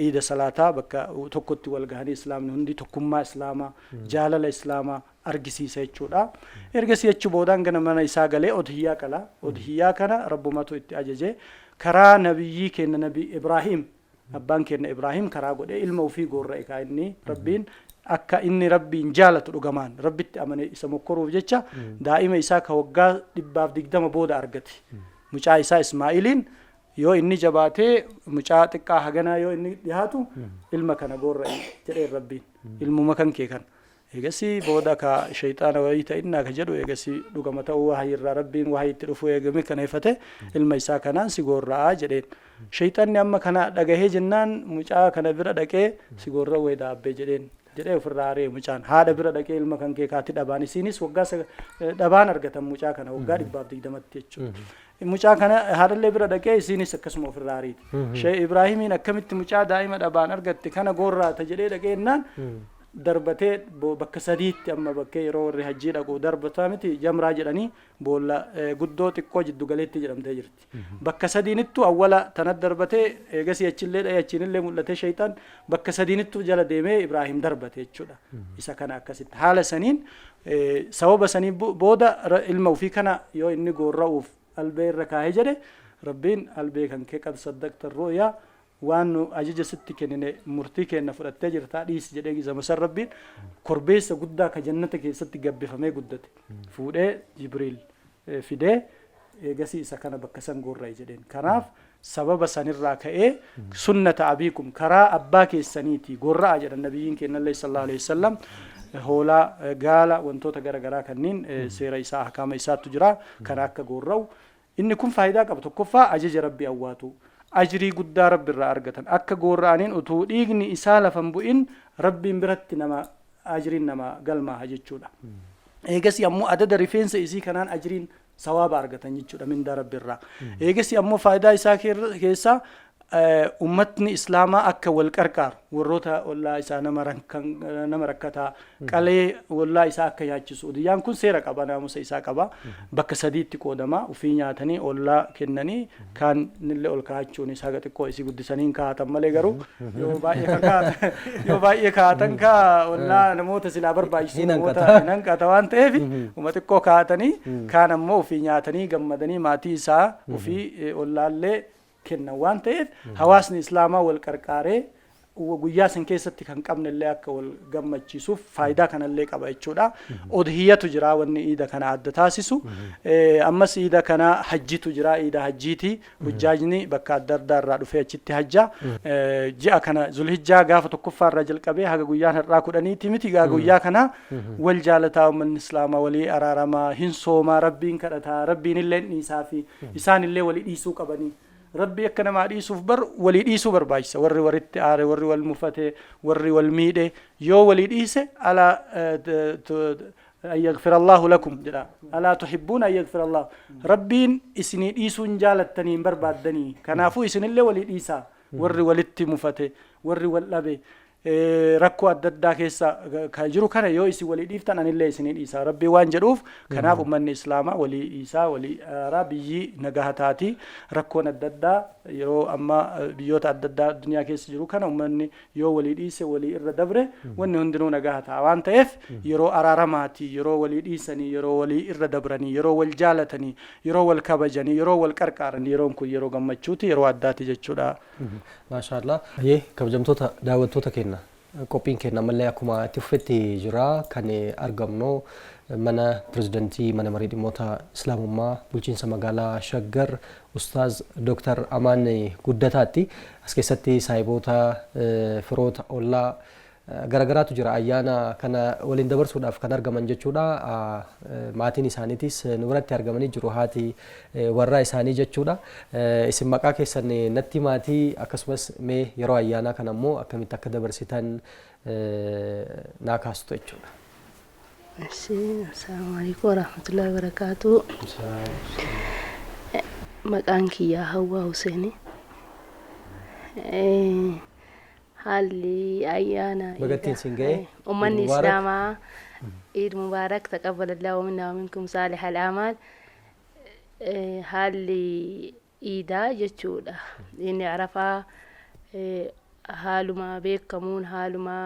iida salaataa bakka tokkotti wal gahanii islaamni hundi tokkummaa islaamaa jaalala islaamaa argisiisa jechuudha ergasii jechu boodaan gana mana isaa galee odhiyyaa qala odhiyyaa kana rabbumatu itti ajaje karaa nabiyyi kenna nabi Ibrahim abbaan kenna Ibrahim karaa godhe ilma ofii gorra'e ka inni rabbiin akka inni rabbiin jaalatu dhugamaan rabbitti amane isa mokkoruuf jecha daa'ima isaa ka waggaa 120 booda argate mucaa isaa Ismaa'iliin yoo inni jabaatee mucaa xiqqaa haganaa yoo inni dhiyaatu ilma kana gorra'e jedhee rabbiin ilmuma kan kee kan eegasi booda ka shayxaana wayii ta'inna ka jedhu eegasi dhugama ta'uu wahii irraa rabbiin wahii itti dhufu eegame kaneeffate ilma isaa kanaan si gorra'aa jedheen shayxaanni amma kana dhagahee jennaan mucaa kana bira dhaqee si gorra wayii daabbee jedhee ofirraa aree mucaan haadha bira dhaqee ilma kan kee kaatti dhabaan isiinis waggaa dhabaan argatan mucaa kana waggaa 120tti jechuudha mucaa kana haadhallee bira dhaqee isiinis akkasuma ofirraa ariiti shee Ibraahimiin akkamitti mucaa daa'ima dhabaan argatte kana gorraata jedhee dhaqee jennaan darbatee bakka sadiitti amma bakkee yeroo warri hajjii dhaqu darbataa miti jamraa jedhanii boolla guddoo xiqqoo jiddu galeetti jedhamtee jirti bakka sadiinittu awwala tanat darbatee eegasii achillee dha'ee achiinillee mul'ate shayxaan bakka sadiinittu jala deemee Ibraahim darbate jechuudha isa kana akkasitti haala saniin sababa sanii booda ilma ofii kana yoo inni gorra'uuf albee irra kaa'ee jedhe rabbiin albee kan kee qad saddaqta ru'yaa waan ajaja sitti kennine murtii kenna fudhattee jirta dhiis jedhee gizama san rabbiin korbeessa guddaa ka jannata keessatti gabbifamee guddate fuudhee Jibriil fidee eegasii isa kana bakka san gorra'e jedheen kanaaf sababa sanirraa ka'ee sunnata abiikum karaa abbaa keessaniiti gorra'a jedhan nabiyyiin kennallee sallallahu alaihi wasallam hoolaa gaala wantoota garagaraa kanneen seera isaa ahkaama isaatu jira kana akka gorra'u inni kun faayidaa qaba tokkoffaa ajaja rabbii awwaatu ajrii guddaa rabbi irraa argatan akka gorra'aniin utuu dhiigni isaa lafan bu'in rabbiin biratti nama ajriin nama galmaa jechuudha eegasi ammoo adada rifeensa isii kanaan ajriin sawaaba argatan jechuudha mindaa rabbi irraa eegasi ammoo faayidaa isaa keessaa ummatni islaamaa akka wal qarqaaru warroota ollaa isaa nama rakkataa qalee ollaa isaa akka yaachisu udiyyaan kun seera qaba naamusa isaa qaba bakka sadiitti qoodama ufii nyaatanii ollaa kennanii kaan nille ol kaachuun isaa xiqqoo isii guddisaniin kaatan malee garuu yoo baay'ee kaatan ka ollaa namoota silaa barbaachisu namoota hanqata waan ta'eef uma xiqqoo kaatanii kaan ammoo ufii nyaatanii gammadanii maatii isaa ufii ollaallee kenna waan ta'eef hawaasni islaamaa wal qarqaaree guyyaa san keessatti kan qabnellee akka wal gammachiisuuf faayidaa kanallee qaba jechuudha udhiyatu jira wanni iida kana adda taasisu ammas iida kana hajjitu jira iida hajjiiti hujjaajni bakka adda addaa irraa dhufee achitti hajja ji'a kana zulhijjaa gaafa tokkoffaa irraa jalqabee haga guyyaan har'aa 10 miti guyyaa kana wal jaalataa ummanni islaamaa walii araaramaa hin soomaa rabbiin kadhataa rabbiin illee dhiisaa fi isaan illee walii dhiisuu qabanii rabbi akka namaa dhiisuuf walii dhiisuu barbaachisa warri walitti aare warri wal mufate warri wal miidhe yoo walii dhiise ala yaghfir Allahu lakum jedha ala tuhibbuna yaghfir Allah rabbiin isinii dhiisuun jaalattanii barbaaddanii kanaafuu isinillee walii dhiisaa warri walitti mufate warri wal dhabe rakkoo adda addaa keessa kan jiru kana yoo isin walii dhiiftan anillee isinii dhiisaa rabbii waan jedhuuf kanaaf ummanni islaamaa walii dhiisaa walii araaraa biyyi nagaha taati rakkoon adda addaa yeroo amma biyyoota adda addaa duniyaa keessa jiru kana ummanni yoo walii dhiise walii irra dabre wanni hundinuu nagaha ta'a waan ta'eef yeroo araaramaati yeroo walii dhiisanii yeroo walii irra dabranii yeroo wal jaalatanii yeroo wal kabajanii yeroo wal qarqaaranii yeroon kun yeroo gammachuuti yeroo addaati jechuudha. Maashaallah kabajamtoota daawwattoota keenya qophiin keenya ammallee akkuma itti fufetti jira kan argamnu mana pirezidantii mana marii dhimmoota islaamummaa bulchiinsa magaalaa Shaggar Ustaaz Dr. Amaan Guddataatti as keessatti saahiboota firoota ollaa garagaraatu jira ayyaana kana waliin dabarsuudhaaf kan argaman jechuudha maatiin isaaniitis nu biratti argamanii jiru haati warraa isaanii jechuudha isin maqaa keessan natti maatii akkasumas mee yeroo ayyaana kana immoo akkamitti akka dabarsitan naa kaastu jechuudha. Assalamu alaikum warahmatullahi wabarakatuh. Maqaan kiyyaa Hawwaa Huseeni. Haalli ayyaana bagattiin siin ga'e ummanni islaamaa Eid Mubaarak taqabbalallahu minna wa minkum saalihal a'maal haalli iidaa jechuudha inni arafaa haaluma beekamuun haaluma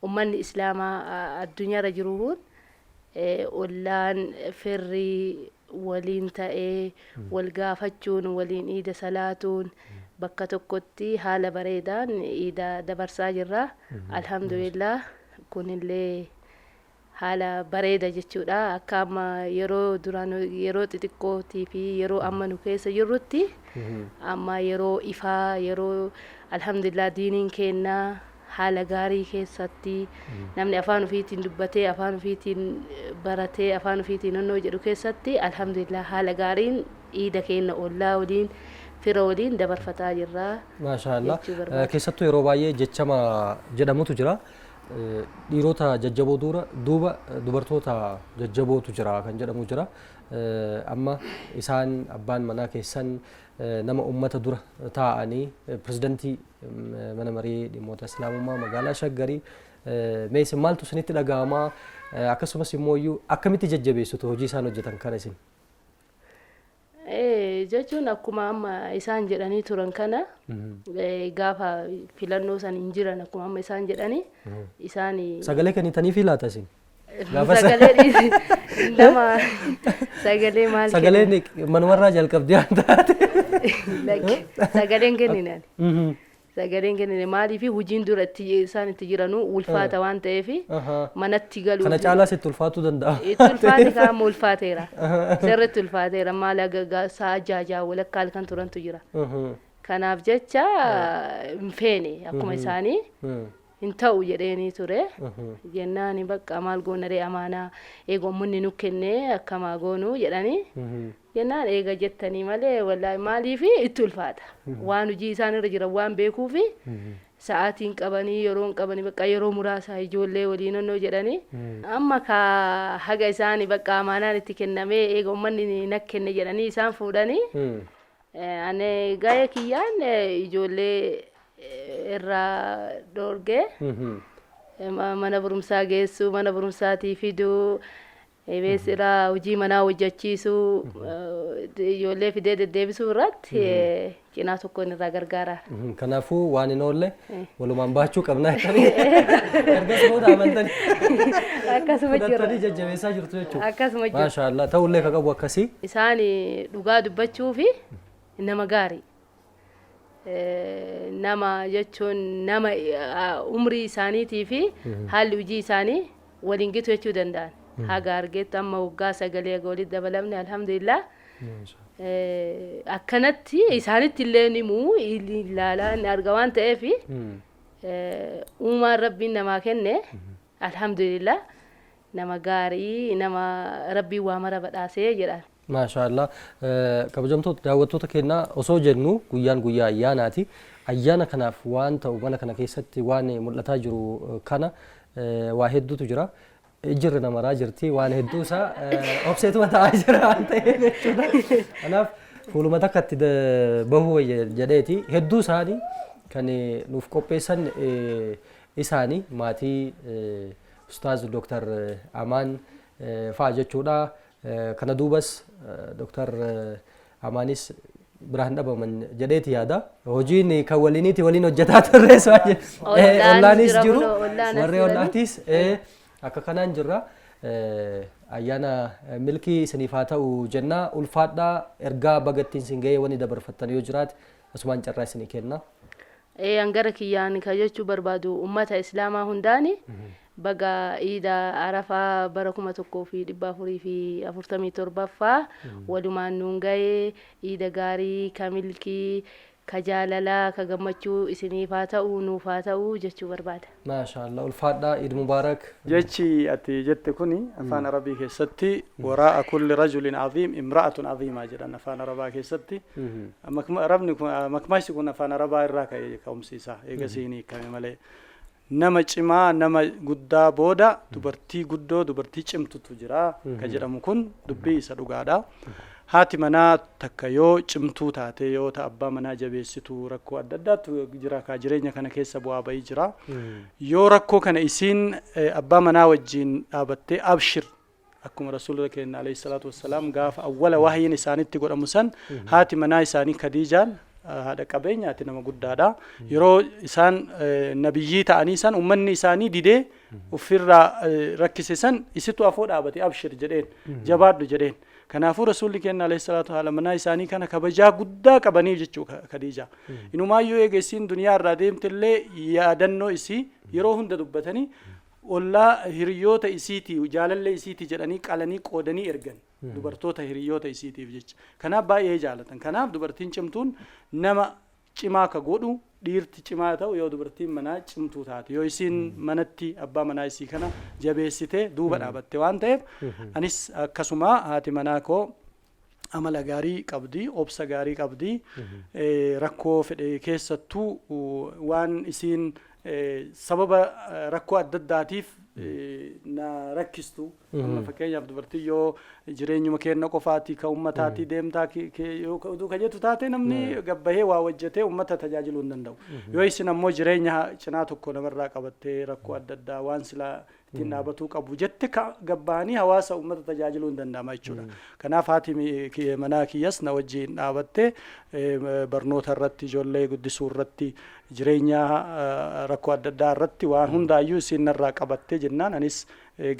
ummanni islaamaa addunyaarra jiruun ollaan firrii waliin ta'ee wal gaafachuun waliin iida salaatuun bakka tokkotti haala bareedaan iida dabarsaa jirra alhamdulillah kunillee haala bareeda jechuudha akka amma yeroo duraan yeroo xixiqqootii fi yeroo amma nu keessa jirrutti amma yeroo ifaa yeroo alhamdulillah diiniin kennaa haala gaarii keessatti namni afaan ofiitiin dubbatee afaan ofiitiin baratee afaan ofiitiin onnoo jedhu keessatti alhamdulillah haala gaariin iida kenna ollaa waliin fira waliin dabarfataa jirra. Maashaallah keessattuu yeroo baay'ee jechama jedhamutu jira dhiirota jajjaboo duuba dubartoota jajjabootu jira kan jedhamu jira amma isaan abbaan manaa keessan nama ummata dura taa'anii pirezidantii mana marii dhimmoota islaamummaa magaalaa Shaggarii mee isin maaltu isinitti dhaga'amaa akkasumas immoo akkamitti jajjabeessitu hojii isaan hojjetan kana isin? Jechuun akkuma amma isaan jedhanii turan kana gaafa filannoo san hin jiran akkuma amma isaan jedhanii isaan sagalee kennitanii fi laata isin? Sagalee nama sagalee maal sagaleen manumarraa jalqabdee waan taate sagaleen kenninaan sagaleen kennine maaliif hojiin dura isaan itti jiranu ulfaata waan ta'eef manatti galuu kana caalaa sitti ulfaatuu danda'a. Itti ulfaate kaama ulfaateera sirriitti ulfaateera maal sa'a jaajaa walakkaa halkan turantu jira kanaaf jecha hin feene akkuma isaanii hin ta'u jedheenii ture jennaan bakka maal goonaree amaanaa eegummunni nu kennee akkamaa goonuu jedhanii jennaan eega jettanii malee wallahi maaliif itti ulfaata waan hojii isaan irra jiran waan beekuuf sa'aatiin qabanii yeroon qabanii bakka yeroo muraasa ijoollee waliin onnoo jedhanii amma ka haga isaanii bakka amaanaan itti kennamee eegummanni nak kenne jedhanii isaan fuudhanii ane ga'ee kiyyaan ijoollee irraa dhoorgee mana barumsaa geessuu mana barumsaatii fiduu beesiraa hojii manaa hojjechiisuu ijoollee fidee deddeebisuu irratti cinaa tokkoon irraa gargaara. Kanaafuu waan hin oolle walumaan baachuu qabna ergas booda amantanii akkasuma fudhattanii jajjabeessaa jirtu jechuudha. Akkasuma jiru. Maashaallah ta'ullee ka qabu akkasii. Isaan dhugaa dubbachuu fi nama gaarii. Nama jechuun nama umrii isaaniitii fi haalli hojii isaanii waliin gitu jechuu danda'an. Haga argeetti amma waggaa 9 walitti dabalamne alhamdulillah. Akkanatti isaanitti illee nimuu ilaalaan arga waan ta'eef uumaan rabbiin namaa kenne alhamdulillah nama gaarii nama rabbiin waa mara badhaasee jedhan. Maashaallah kabajamtoota daawwattoota keenyaa osoo jennu guyyaan guyyaa ayyaanaati ayyaana kanaaf waan ta'u mana kana keessatti waan mul'ataa jiru kana waa hedduutu jira ijirri namaraa jirti waan hedduu isaa obseetuma ta'aa jira waan ta'eef jechuudha kanaaf fuuluma takkatti bahuu jedheeti hedduu isaanii kan nuuf qopheessan isaanii maatii Ustaaz Dr. Amaan fa'aa jechuudha. Kana duubas Dr. Amaanis biraan dhabaman jedheeti yaada hojiin kan waliiniiti waliin hojjetaa turrees ollaanis jiru warri ollaatis akka kanaan jirra ayyaana milkii isiniif haa ta'u jennaa ulfaadhaa ergaa bagattiin isin ga'ee wani dabarfattan yoo jiraate asumaan carraa isinii kenna. Angara kiyyaan ka jechuu barbaadu ummata islaamaa hundaani baga iida arafaa bara 1447 walumaan nuun ga'ee iida gaarii ka milkii ka jaalalaa ka gammachuu isiniif haa ta'u nuuf haa ta'u jechuu barbaada. Maashaallah ulfaadhaa Eid Mubaarak. Jechi ati jette kuni afaan arabii keessatti waraa'a kulli rajulin aziim imra'atun aziimaa jedhan afaan arabaa keessatti. Makmaashni kun afaan arabaa irraa ka'umsiisa eegasiin hiikame malee. Nama cimaa nama guddaa booda dubartii guddoo dubartii cimtutu jira ka jedhamu kun dubbii isa dhugaadha. Haati manaa takka yoo cimtuu taate yoo ta abbaa manaa jabeessitu rakkoo adda addaatu jira ka jireenya kana keessa bu'aa bahii jira. Yoo rakkoo kana isiin abbaa manaa wajjin dhaabattee abshir akkuma rasuulli keenya alayhi salaatu wassalaam gaafa awwala wahyiin isaanitti godhamu san haati manaa isaanii Khadiijaan haadha qabeenyaati nama guddaadha. Yeroo isaan nabiyyii ta'anii san ummanni isaanii didee ofirraa rakkise san isitu afoo dhaabate abshir jedheen jabaadhu jedheen. Kanaafuu rasuulli keenya alayhi salaatu haala manaa isaanii kana kabajaa guddaa qabanii jechuu Khadiija. Inumaayyuu eegessiin duniyaa irraa deemtillee yaadannoo isii yeroo hunda dubbatanii ollaa hiriyoota isiitii jaalallee isiitii jedhanii qalanii qoodanii ergan dubartoota hiriyoota isiitiif jecha. Kanaaf baay'ee jaalatan. Kanaaf dubartiin cimtuun nama cimaa ka godhu dhiirti cimaa ta'u yoo dubartiin manaa cimtuu taate yoo isiin manatti abbaa manaa isii kana jabeessitee duuba dhaabatte waan ta'eef anis akkasuma haati manaa koo amala gaarii qabdi obsa gaarii qabdi rakkoo fedhe keessattuu waan isiin sababa rakkoo adda addaatiif na rakkistu amma fakkeenyaaf dubartii yoo jireenyuma kenna qofaati ka ummataati deemtaa yoo ka jettu taate namni gabbahee waa hojjetee ummata tajaajiluu hin danda'u. Yoo isin ammoo jireenya cinaa tokko namarraa qabattee rakkoo adda addaa waan silaa ittiin dhaabatuu qabu jette gabbahanii hawaasa ummata tajaajiluu hin danda'ama jechuudha. Kanaaf haati manaa kiyyas na wajjin dhaabattee barnoota irratti ijoollee guddisuu irratti jireenya rakkoo adda addaa irratti waan hundaayyuu isin narraa qabattee jennaan anis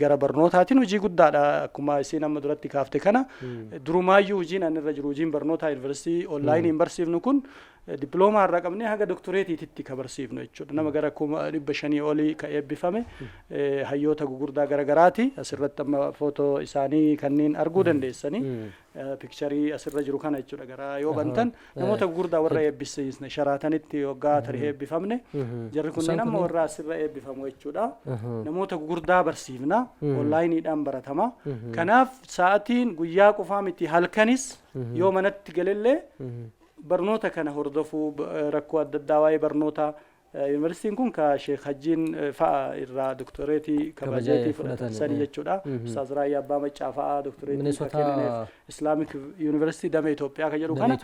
gara barnootaatiin hojii guddaadha akkuma isin amma duratti kaafte kana durumaayyuu hojiin an irra jiru hojiin barnootaa yuunivarsiitii onlaayiniin barsiifnu kun diploomaa irraa qabnee haga doktoreetiitti ka barsiifnu jechuudha. Nama gara 500 olii ka eebbifame hayyoota gugurdaa garagaraati asirratti amma footoo isaanii kanneen arguu dandeessanii pikcharii asirra jiru kana jechuudha. Gara yoo bantan namoota gugurdaa warra eebbisiisne Sharaatanitti waggaa tarii eebbifamne jarri kunneen amma warra asirra eebbifamu jechuudha. Namoota gugurdaa barsiifna onlaayiniidhaan baratama. Kanaaf sa'aatiin guyyaa qofaa miti halkanis yoo manatti galellee barnoota kana hordofuu rakkoo adda addaa waa'ee barnoota yuunivarsiitiin kun ka Sheekh Hajjiin fa'a irraa doktoreetii kabajeetii fudhatan sanii jechuudha. Ustaaz Raayyaa Abbaa Maccaa fa'a doktoreetii kenneef Islaamic University Damee Itoophiyaa ka jedhu kana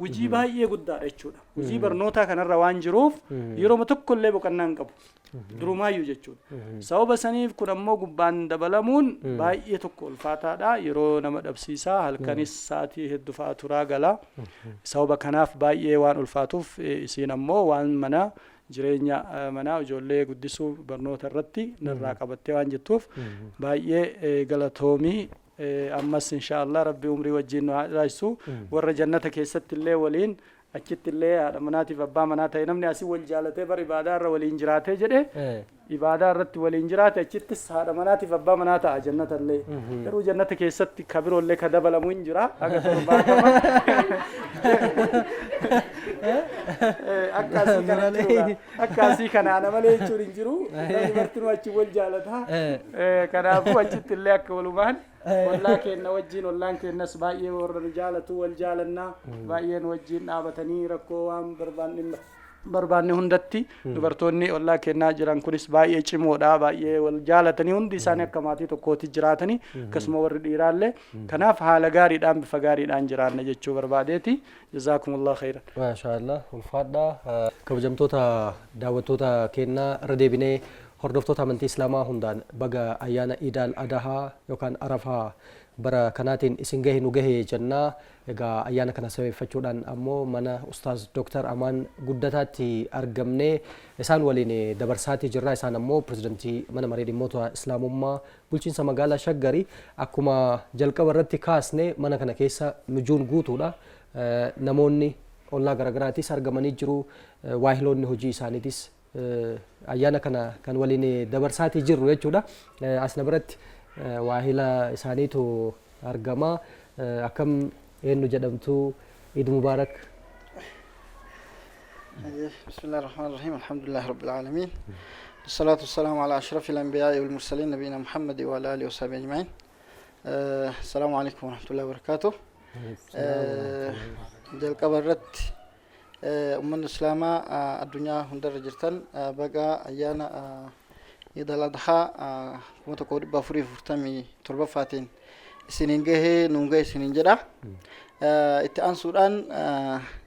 hojii baay'ee guddaadha jechuudha. Hojii barnootaa kanarra waan jiruuf yeroo tokkollee boqonnaa hin qabu. Durumaayyuu jechuudha. Sababa saniif kun ammoo gubbaan dabalamuun baay'ee tokko ulfaataadha. Yeroo nama dhabsiisaa halkanis sa'aatii hedduu fa'a turaa gala. Sababa kanaaf baay'ee waan ulfaatuuf isiin ammoo waan mana jireenya manaa ijoollee guddisuu barnoota irratti narraa qabattee waan jettuuf baay'ee galatoomii ammas inshaallah rabbi umrii wajjin nu haadhaayisu warra jannata keessatti illee waliin achitti illee haadha manaatiif abbaa manaa ta'e namni asii wal jaalatee bar ibaadaa irra waliin jiraatee jedhe ibaadaa irratti waliin jiraate achittis haadha manaatiif abbaa manaa ta'a jannata illee garuu jannata keessatti kabiroo illee ka dabalamu hin jira haga torbaatama akkasii kanaana malee jechuun hin jiru namni martinuu achi wal jaalata kanaafuu achitti illee akka walumaan ollaa keenna wajjin ollaan keennas baay'ee warra nu jaalatu wal jaalannaa baay'een wajjin dhaabatanii rakkoo waan barbaanne hundatti dubartoonni ollaa kennaa jiran kunis baay'ee cimoodha baay'ee wal jaalatanii hundi isaanii akka maatii tokkooti jiraatanii akkasuma warri dhiiraallee kanaaf haala gaariidhaan bifa gaariidhaan jiraanna jechuu barbaadeeti jazaakumullahu khairan. Maashaallah ulfaadha kabajamtoota daawwattoota kennaa irra deebinee hordoftoota amantii islaamaa hundaan baga ayyaana iidal adahaa yookaan arafaa bara kanaatiin isin gahe nu gahe jennaa. Egaa ayyaana kana sabeeffachuudhaan ammoo mana ustaaz Dr. Amaan Guddataatti argamnee isaan waliin dabarsaatii jirra. Isaan ammoo pirezidantii mana maree dhimmoota islaamummaa bulchiinsa magaalaa Shaggarii akkuma jalqaba irratti kaasne mana kana keessa mijuun guutuudha. Namoonni ollaa garaagaraatis argamanii jiru waahiloonni hojii isaaniitis ayyaana kana kan waliin dabarsaatii jirru jechuudha. Asna biratti waahila isaaniitu argama. Akkam eenyu jedhamtu Eid Mubaarak. بسم الله الرحمن الرحيم الحمد لله رب العالمين والصلاة والسلام على أشرف الأنبياء والمرسلين نبينا محمد وعلى آله وصحبه أجمعين. السلام عليكم ورحمة الله وبركاته. جل قبرت أمة الإسلام الدنيا هندر جرتن بقى أيانا إذا الأضحى كما تقول بفري فرتمي تربة فاتين سنين جه نونجي سنين جدا إتأن سودان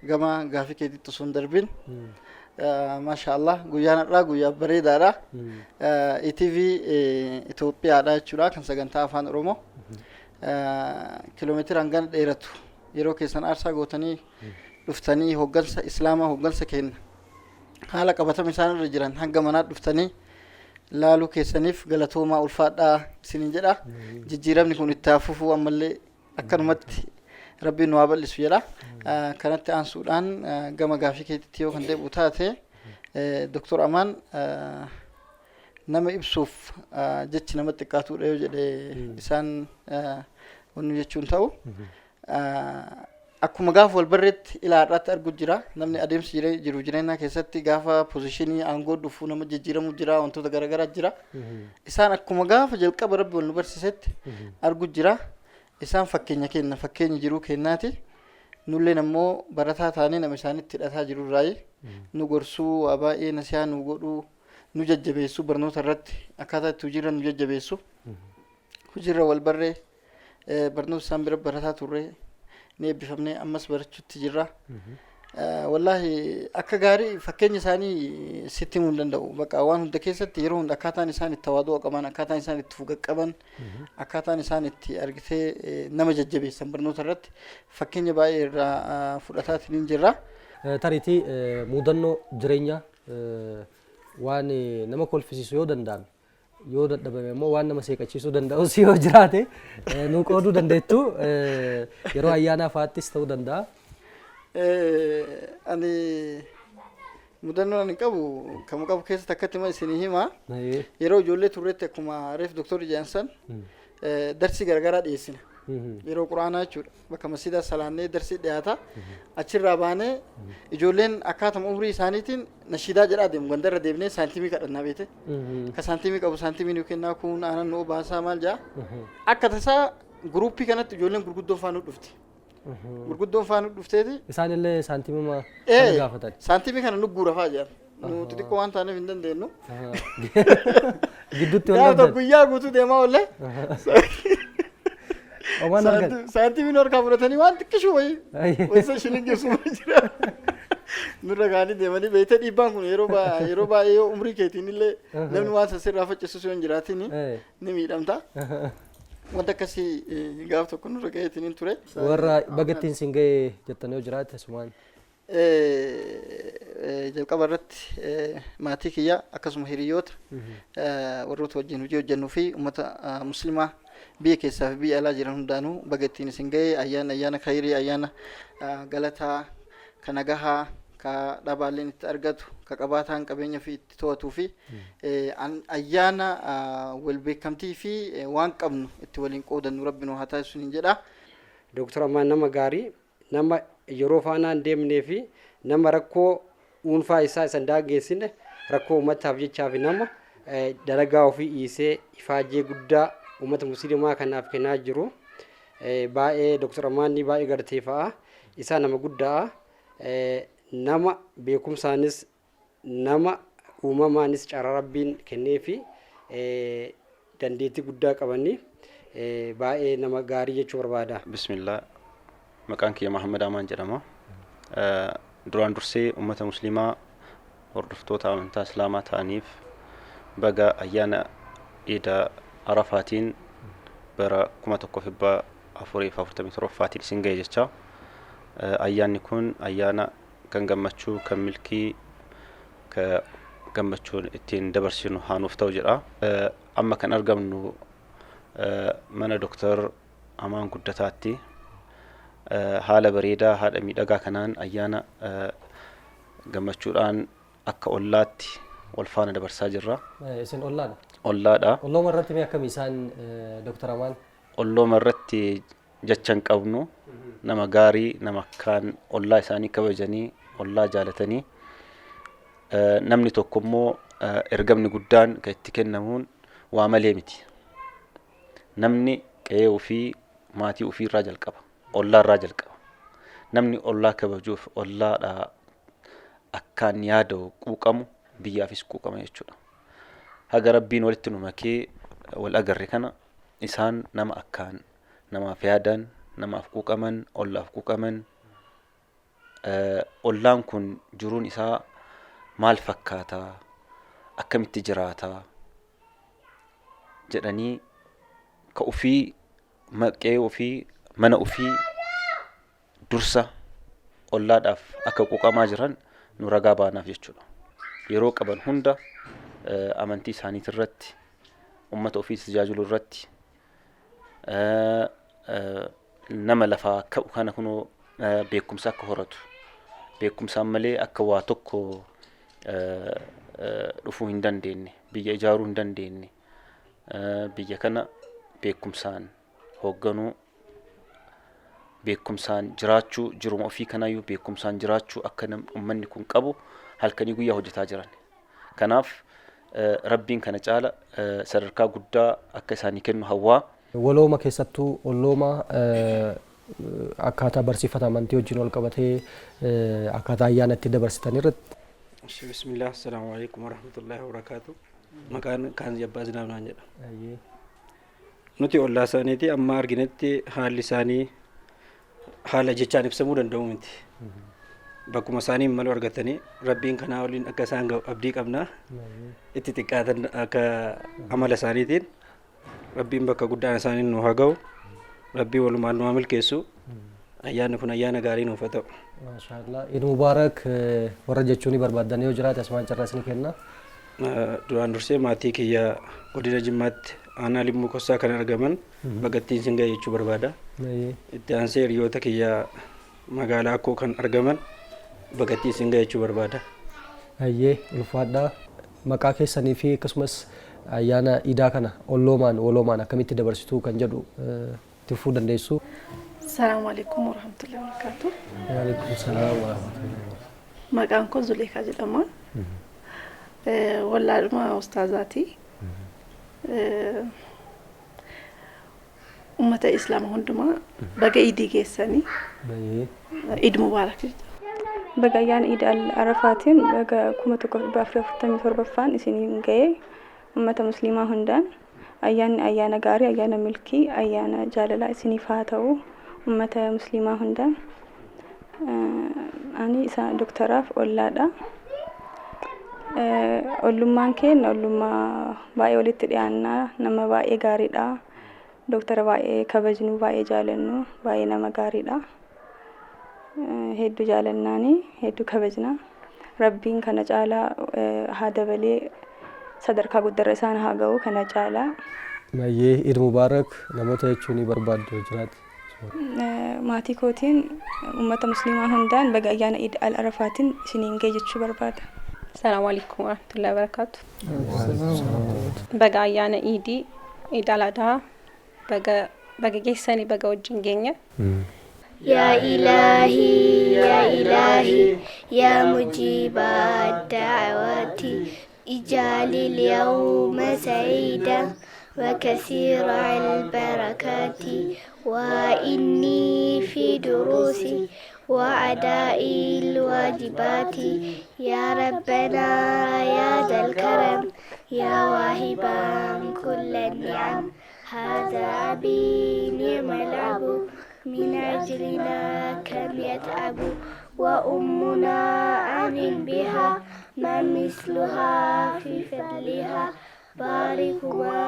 جما غافي كده تصندر بين ما شاء الله غيانا را غيا بريدا را إتV إثيوبيا ada chura kan sagantaa afaan oromoo kiiloomeetira hangan dheeratu yeroo keessan aarsaa gootanii dhuftanii hoggansa islaamaa hoggansa kenna haala qabatama isaan irra jiran hanga manaa dhuftanii laaluu keessaniif galatoomaa ulfaadhaa isiniin jedha jijjiiramni kun itti fufuu ammallee akkanumatti rabbiin nu haa bal'isu jedha. Kanatti aansuudhaan gama gaafii keetitti yoo kan deebi'u taate Dr. Amaan nama ibsuuf jechi nama xiqqaatuudha yoo jedhe isaan wannu jechuun ta'u akkuma gaafa wal barreetti ilaadhaatti argu jira namni adeemsi jiru jireenyaa keessatti gaafa pozishinii aangoo dhufuu nama jijjiiramu jira wantoota garaagaraa jira isaan akkuma gaafa jalqaba rabbi wal nu barsiisetti argu jira isaan fakkeenya kenna fakkeenya jiruu kennaati nulleen ammoo barataa taanee nama isaanitti hidhataa jiru irraayi nu gorsuu baay'ee nasihaa nu godhuu nu jajjabeessu barnoota irratti akkaataa itti hojiirra nu jajjabeessu hojiirra wal barree barnoota isaan bira barataa turre ni eebbifamnee ammas barachuutti jirra. Wallaahi akka gaarii fakkeenya isaanii sitti himuu hin danda'u. Bakka waan hunda keessatti yeroo hunda akkaataan isaan itti tawaaduu qaban akkaataan isaan itti fuga qaban akkaataan isaan itti argitee nama jajjabeessan barnoota irratti fakkeenya baay'ee irraa fudhataatiin hin jirra. Tariitii mudannoo jireenyaa waan nama kolfisiisu yoo danda'ame yoo dadhabame immoo waan nama seeqachiisuu danda'us yoo jiraate nu qooduu dandeettu yeroo ayyaanaa fa'aattis ta'uu danda'a. Ani mudannoo ani qabu kan qabu keessatti akkatti ma isinii hima yeroo ijoollee turreetti akkuma reef Dr. Jaansan darsii garagaraa dhiyeessina. Yeroo quraanaa jechuudha bakka masjiida salaannee darsii dhiyaata achirraa baanee ijoolleen akkaatuma umrii isaaniitiin nashiidaa jedhaa deemu gandarra deemnee saantimii kadhannaa beete ka saantimii qabu saantimii nu kennaa kun aanan nu baasaa maal jaa akka tasaa guruuppii kanatti ijoolleen gurguddoon faanuu dhufti gurguddoon faanuu dhufteeti isaanillee saantimuma gaafatan saantimii kana nu guurafaa jedhan nu xixiqqoo waan taaneef hin dandeenyu gidduutti wal guyyaa guutuu deemaa oolle saantimii harkaa fudhatanii waan xiqqishu wayii wayisa shilingeessuma jira nurra kaanii deemanii beeyte dhiibbaan kun yeroo baay'ee yoo umrii keetiin illee namni waan sasirraa faccisuus yoo hin jiraatin ni miidhamta. Wanta akkasii gaaf tokko nurra gaheetiin hin ture. Warra bagattiin sin gahee jettan yoo jiraate sumaan. Jalqaba irratti maatii kiyya akkasuma hiriyoota warroota wajjin hojii hojjennuu fi uummata muslimaa biyya keessaa fi biyya alaa jiran hundaanuu bagattiin isin gahee ayyaana khayrii ayyaana galataa ka nagahaa ka dhabaalleen itti argatu ka qabaataan qabeenya fi itti to'atuu fi ayyaana wal beekamtii fi waan qabnu itti waliin qoodannu rabbi nu haa taasisu hin jedha. Dr. Amaan nama gaarii nama yeroo faanaan deemnee fi nama rakkoo dhuunfaa isaa isan daangeessine rakkoo uummataaf jechaa fi nama dalagaa ofii dhiisee ifaajee guddaa uummata musliimaa kanaaf kennaa jiru. Baay'ee Dr. Amaan baay'ee gartee fa'a isaa nama guddaa nama beekumsaanis nama uumamaanis carraa rabbiin kennee fi dandeettii guddaa qabanii baay'ee nama gaarii jechuu barbaada. Bismillah. Maqaan kiyya Muhammad Amaan jedhama. Duraan dursee uummata musliimaa hordoftoota amantaa islaamaa ta'aniif baga ayyaana Iida Arafaatiin bara 1447 isin ga'e jecha. Ayyaanni kun ayyaana kan gammachuu kan milkii ka gammachuun ittiin dabarsinu haanuuf ta'u jedha. Amma kan argamnu mana Dr. Amaan Guddataatti haala bareedaa haadha miidhagaa kanaan ayyaana gammachuudhaan akka ollaatti wal faana dabarsaa jirra. Isin ollaadha? Ollaadha. Ollooma irratti mee akkami isaan Dr. Amaan? Ollooma irratti jecha hin qabnu nama gaarii nama akkaan ollaa isaanii kabajanii ollaa jaalatanii namni tokko immoo ergamni guddaan kan itti kennamuun waa malee miti. Namni qe'ee ofii maatii ofii irraa jalqaba. Ollaa irraa jalqaba. Namni ollaa kabajuuf ollaadhaa akkaan yaada'u quuqamu biyyaafis quuqama jechuudha. Haga rabbiin walitti nu makee wal agarre kana isaan nama akkaan namaaf yaadan namaaf quuqaman ollaaf quuqaman ollaan kun jiruun isaa maal fakkaata akkamitti jiraata jedhanii ka ofii maqee ofii mana ofii dursa ollaadhaaf akka quuqamaa jiran nu ragaa baanaaf jechuudha. Yeroo qaban hunda amantii isaaniit irratti ummata ofii tajaajilu irratti nama lafaa ka'u kana kunoo beekumsa akka horatu beekumsaan malee akka waa tokko dhufuu hin dandeenye biyya ijaaruu hin dandeenye biyya kana beekumsaan hoogganuu beekumsaan jiraachuu jiruma ofii kanayyuu beekumsaan jiraachuu akka ummanni kun qabu halkanii guyyaa hojjetaa jiran. Kanaaf rabbiin kana caala sadarkaa guddaa akka isaanii kennu hawwaa. Walooma keessattuu ollooma akkaataa barsiifata amantii wajjin wal qabatee akkaataa ayyaana itti dabarsitan irratti. Bismillah, assalamu alaikum warahmatullahi wabarakatuh. Maqaan kan jabbaa zinaab naan jedha. Nuti ollaa isaaniiti amma arginetti haalli isaanii haala jechaan ibsamuu danda'u miti. Bakkuma isaanii malu argatanii rabbiin kanaa waliin akka isaan ga'u abdii qabna. Itti xiqqaatan akka amala isaaniitiin rabbiin bakka guddaan isaanii nu haa ga'u. Rabbii walumaan nu haa milkeessu. Ayyaanni kun ayyaana gaarii nuuf haa ta'u. Maashaallah. Eid Mubaarak warra jechuun barbaadan yoo jiraate asumaan carraa isin kenna. Duraan dursee maatii kiyya godina Jimmaatti aanaa Limmuu Kossaa kan argaman bagattiin isin ga'e jechuu barbaada. Itti aansee hiriyoota kiyya magaalaa Akkoo kan argaman bagattiin isin ga'e jechuu barbaada. Ayyee ulfaadhaa maqaa keessanii fi akkasumas ayyaana iidaa kana oloomaan akkamitti dabarsituu kan jedhu tifuu dandeessu. Assalamu alaikum warahmatullahi wabarakatuh. Wa alaikum salaam warahmatullahi. Maqaan koo Zuleekaa jedhama. Wallaadhuma ustaazaati. Ummata islaamaa hundumaa baga iidii geessanii Eid Mubaarak jedha. Baga ayyaana Eid al-Arafaatiin baga 1447ffaan isiniin ga'e ummata musliimaa hundaan ayyaanni ayyaana gaarii ayyaana milkii ayyaana jaalalaa isiniif haa ta'u ummata musliimaa hundaan. Ani isa doktaraaf ollaadha. Ollummaan keenya ollummaa baay'ee walitti dhiyaannaa nama baay'ee gaariidha. Doktara baay'ee kabajnu baay'ee jaalannu baay'ee nama gaariidha. Hedduu jaalannaanii hedduu kabajna. Rabbiin kana caalaa haa dabalee sadarkaa guddaa isaan haa ga'u kana caalaa. Mayyee Eid Mubaarak namoota jechuun barbaaddu jiraate. Maatii kootiin ummata musliimaa hundaan baga ayyaana Eid al-Arafaatiin isiniin ga'e jechuu barbaada. Assalamu alaikum warahmatullahi wabarakatuh. Baga ayyaana Eidii Eid al-Adhaa baga geessanii baga wajjin geenya. يا إلهي يا إلهي يا مجيب الدعوات اجعل اليوم سعيدا وكثير البركات وإني في دروسي وأداء الواجبات يا ربنا يا ذا الكرم يا واهبا كل النعم هذا أبي نعم الأب من أجلنا كم يتعب وأمنا آمن بها ما مثلها في فضلها باركهما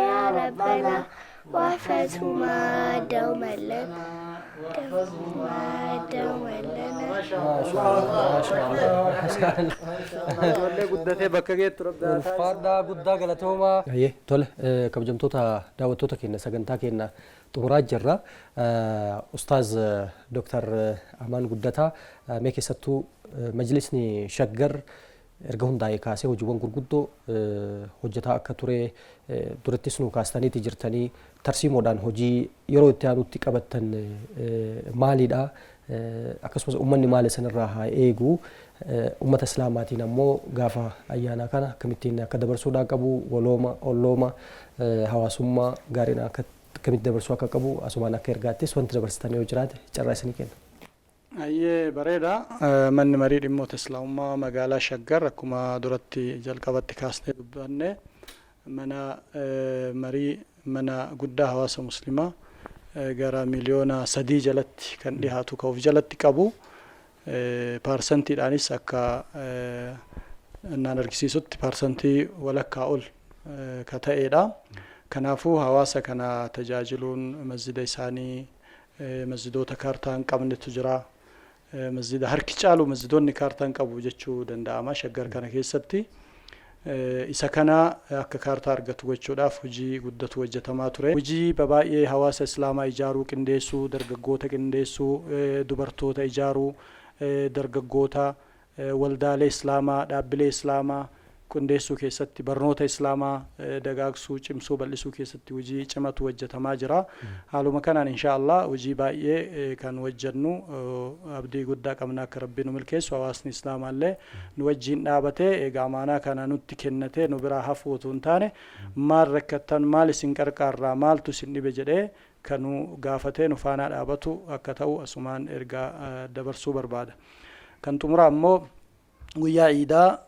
يا ربنا واحفظهما دوما لنا Ulfaadhaa guddaa galatoomaa. Tole kabajamtoota daawwattoota keenya sagantaa keenya xumuraa jirra. Ustaaz Dr. Amaan Guddataa mee keessattuu majlisni Shaggar erga hundaa'ee kaasee hojiiwwan gurguddoo hojjetaa akka ture durattis nu kaastaniiti jirtanii tarsiimoodhaan hojii yeroo itti aanutti qabattan maalidha? Akkasumas uummanni maal sanirraa haa eegu? Uummata Islaamaatiin ammoo gaafa ayyaanaa kana akkamittiin akka dabarsuudhaan qabu ollooma hawaasummaa gaariin akkamitti dabarsuu akka qabu asumaan akka ergaattis wanti dabarsitanii yoo jiraate carraa isinii kenna. Ayyee bareeda. Manni marii dhimmoota Islaamummaa magaalaa Shaggar akkuma duratti jalqabatti kaasnee dubbanne mana guddaa hawaasa muslimaa gara miliyoona 3 jalatti kan dhiyaatu ka of jalatti qabu. Paarsantiidhaanis akka naan argisiisutti paarsantii walakkaa ol ka ta'edha. Kanaafuu hawaasa kana tajaajiluun masjida isaanii masjidoota kaartaa hin qabnetu jira. Masjida harki caalu masjidoonni kaartaa hin qabu jechuu danda'ama Shaggar kana keessatti. Isa kana akka kaartaa argatu gochuudhaaf hojii guddatu hojjetamaa ture. Hojii baay'ee hawaasa Islaamaa ijaaruu qindeessuu, dargaggoota qindeessuu, dubartoota ijaaruu, dargaggoota waldaalee Islaamaa, dhaabbilee Islaamaa qindeessuu keessatti barnoota Islaamaa dagaagsuu, cimsuu, bal'isuu keessatti hojii cimatu hojjetamaa jira. Haaluma kanaan inshaallah hojii baay'ee kan hojjennu abdii guddaa qabna akka Rabbi nu milkeessu hawaasni Islaamaallee nu wajjin dhaabatee egaa amaanaa kana nutti kennatee nu biraa hafuu otoo hin taane maal rakkattan maal isin qarqaarraa maaltu isin dhibe jedhee kan nu gaafatee nu faanaa dhaabatu akka ta'u asumaan ergaa dabarsuu barbaada. Kan xumura ammoo guyyaa Iidaa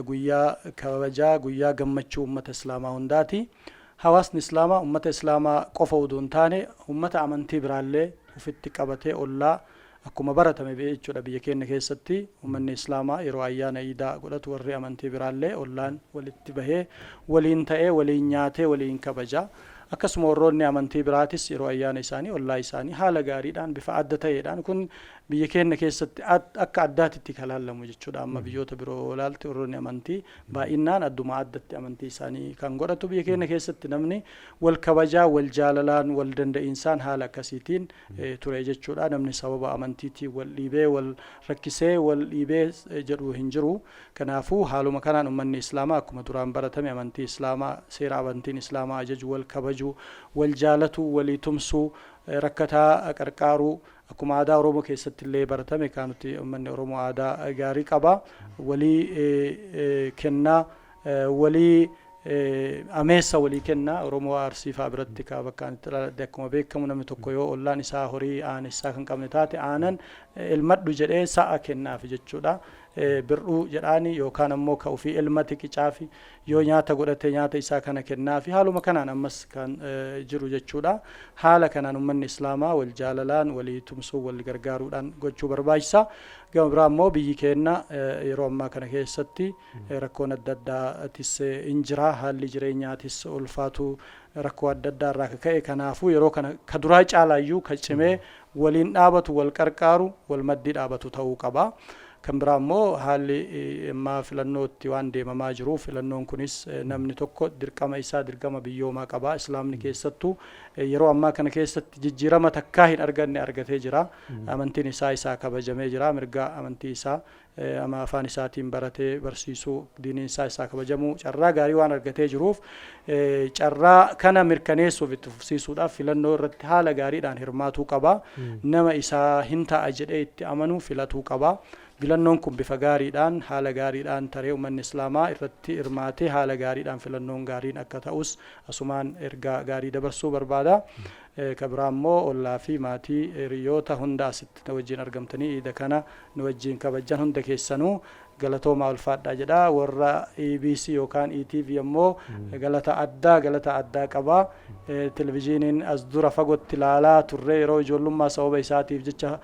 guyyaa kabajaa guyyaa gammachuu ummata Islaamaa hundaati. Hawaasni Islaamaa ummata Islaamaa qofa utuu hin taane ummata amantii biraallee ofitti qabatee ollaa akkuma baratame jechuudha biyya keenya keessatti ummanni Islaamaa yeroo ayyaana Iidaa godhatu warri amantii biraallee ollaan walitti bahee waliin ta'ee waliin nyaatee waliin kabaja. Akkasuma warroonni amantii biraatis yeroo ayyaana isaanii ollaa isaanii haala gaariidhaan bifa adda ta'eedhaan kun biyya keenya keessatti akka addaatitti kalaallamu jechuudha. Amma biyyoota biroo ilaalti warroonni amantii baay'inaan adduma addatti amantii isaanii kan godhatu biyya keenya keessatti namni wal kabajaa wal jaalalaan wal danda'iinsaan haala akkasiitiin ture jechuudha. Namni sababa amantiitiin wal dhiibee wal rakkisee wal dhiibee jedhu hin jiru. Kanaafuu haaluma kanaan ummanni Islaamaa akkuma duraan baratame amantii Islaamaa seera amantiin Islaamaa ajaju wal kabaju wal jaalatu walii tumsuu rakkataa qarqaaruu akkuma aadaa Oromoo keessatti illee baratame kan nuti ummanni Oromoo aadaa gaarii qaba. Walii kennaa walii ameessa walii kennaa Oromoo Arsii fa'aa biratti ka bakkaan itti dhaladhe akkuma beekamu namni tokko yoo ollaan isaa horii aanessaa kan qabne taate aanan ilmadhu jedhee sa'a kennaaf jechuudha. Bir'uu jedhaani yookaan ammoo ka ofii ilmati qicaafi yoo nyaata godhate nyaata isaa kana kennaafi haaluma kanaan ammas kan jiru jechuudha. Haala kanaan ummanni Islaamaa wal jaalalaan walii tumsuu wal gargaaruudhaan gochuu barbaachisa. Gama biraa ammoo biyyi keenya yeroo ammaa kana keessatti rakkoon adda addaatis hin jira. Haalli jireenyaatis ulfaatu rakkoo adda addaa irraa ka'e. Kanaafuu yeroo kana ka duraa caalaayyuu ka cimee waliin dhaabatu wal qarqaaru wal maddii dhaabatu ta'uu qaba. Kan biraa immoo haalli ammaa filannootti waan deemamaa jiru filannoon kunis namni tokko dirqama isaa dirqama biyyoomaa qaba. Islaamni keessattuu yeroo ammaa kana keessatti jijjiirama takkaa hin arganne argatee jira. Amantiin isaa kabajamee jira. Mirga amantii isaa ama afaan isaatiin baratee barsiisuu diiniin isaa kabajamuu carraa gaarii waan argatee jiruuf carraa kana mirkaneessuuf itti fufsiisuudhaaf filannoo irratti haala gaariidhaan hirmaatuu qaba. Nama isaa hin ta'a jedhee itti amanuu filatuu qaba. Filannoon kun bifa gaariidhaan haala gaariidhaan taree ummanni Islaamaa irratti hirmaatee haala gaariidhaan filannoon gaariin akka ta'us asumaan ergaa gaarii dabarsuu barbaada. Ka biraa immoo ollaa fi maatii hiriyoota hunda asitti na wajjin argamtanii iida kana nu wajjin kabajan hunda keessanuu galatoomaa ulfaadhaa jedha. Warra EBC yookaan ETV ammoo galata addaa qaba. Televizyiiniin as dura fagootti ilaalaa turre yeroo ijoollummaa sababa isaatiif jecha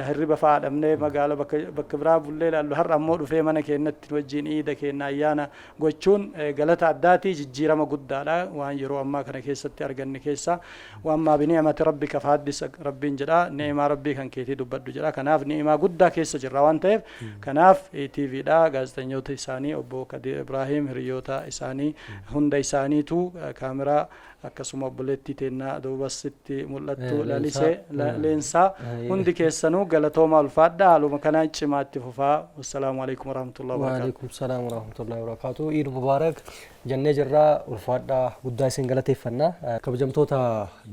hirriba fa'aa dhabnee magaala bakka biraa bullee ilaallu har'a ammoo dhufee mana keenyatti wajjin iida keenya ayyaana gochuun galata addaati jijjiirama guddaadha waan yeroo ammaa kana keessatti arganne keessa waan maa bini'amati rabbika fahaddis rabbiin jedha ni'imaa rabbii kan keetii dubbadhu jedha kanaaf ni'imaa guddaa keessa jirra waan ta'eef kanaaf TV dha gaazexeessitoota isaanii obbo Kadir Ibrahim hiriyoota isaanii hunda isaaniitu kaameraa akkasuma obboleettii teennaa duubasitti mul'attu lalisee leensaa hundi keessanuu galatooma ulfaadha haaluma kanaan cimaatti fufaa wassalaamu alaikum warahmatullahi wabarakatuh. Waalaikum salaam warahmatullahi wabarakatuh. Iid mubaarak jennee jirraa ulfaadha guddaa isin galateeffanna. Kabajamtoota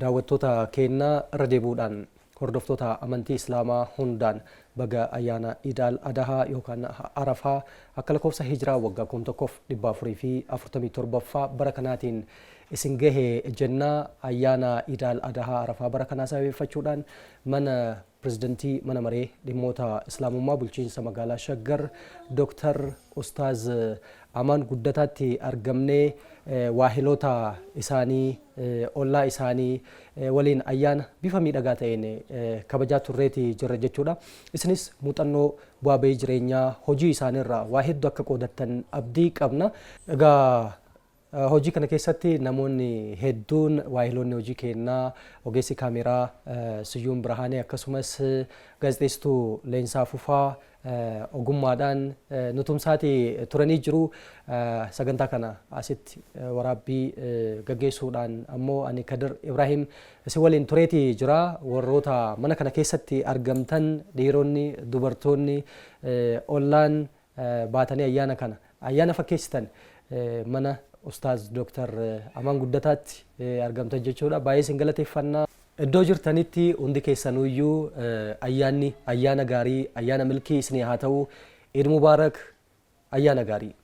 daawwattoota keenyaa irra deebuudhaan hordoftoota amantii islaamaa hundaan baga ayyaana iidal adahaa yookaan arafaa akka lakkoofsa hijiraa waggaa 1447ffaa bara kanaatiin isin gahee jennaa ayyaana iidal adahaa arafaa bara kanaa sababeeffachuudhaan mana pirezidantii mana maree dhimmoota islaamummaa bulchiinsa magaalaa Shaggar Dr. Ustaaz Amaan Guddataatti argamnee waahiloota isaanii ollaa isaanii waliin ayyaana bifa miidhagaa ta'een kabajaa turreeti jirra jechuudha. Isinis muuxannoo bu'aa bahii jireenyaa hojii isaaniirraa waa hedduu akka qoodattan abdii qabna. Egaa hojii kana keessatti namoonni hedduun waahiloonni hojii kennaa ogeessi kaameraa Siyyuun Birhaanee akkasumas gaazexeessituu Leensaa Fufaa ogummaadhaan nutumsaati turanii jiru. Sagantaa kana asitti waraabbii gaggeessuudhaan ammoo ani Kadir Ibrahim si waliin tureeti jira. Warroota mana kana keessatti argamtan dhiironni dubartoonni ollaan baatanii ayyaana kana ayyaana fakkeessitan mana Ustaaz Dr. Amaan Guddataatti argamtan jechuudha. Baay'ee isin galateeffannaa. Iddoo jirtanitti hundi keessanuyyuu ayyaanni ayyaana gaarii ayyaana milkii isinii haa ta'u. Iid mubaarak ayyaana gaarii.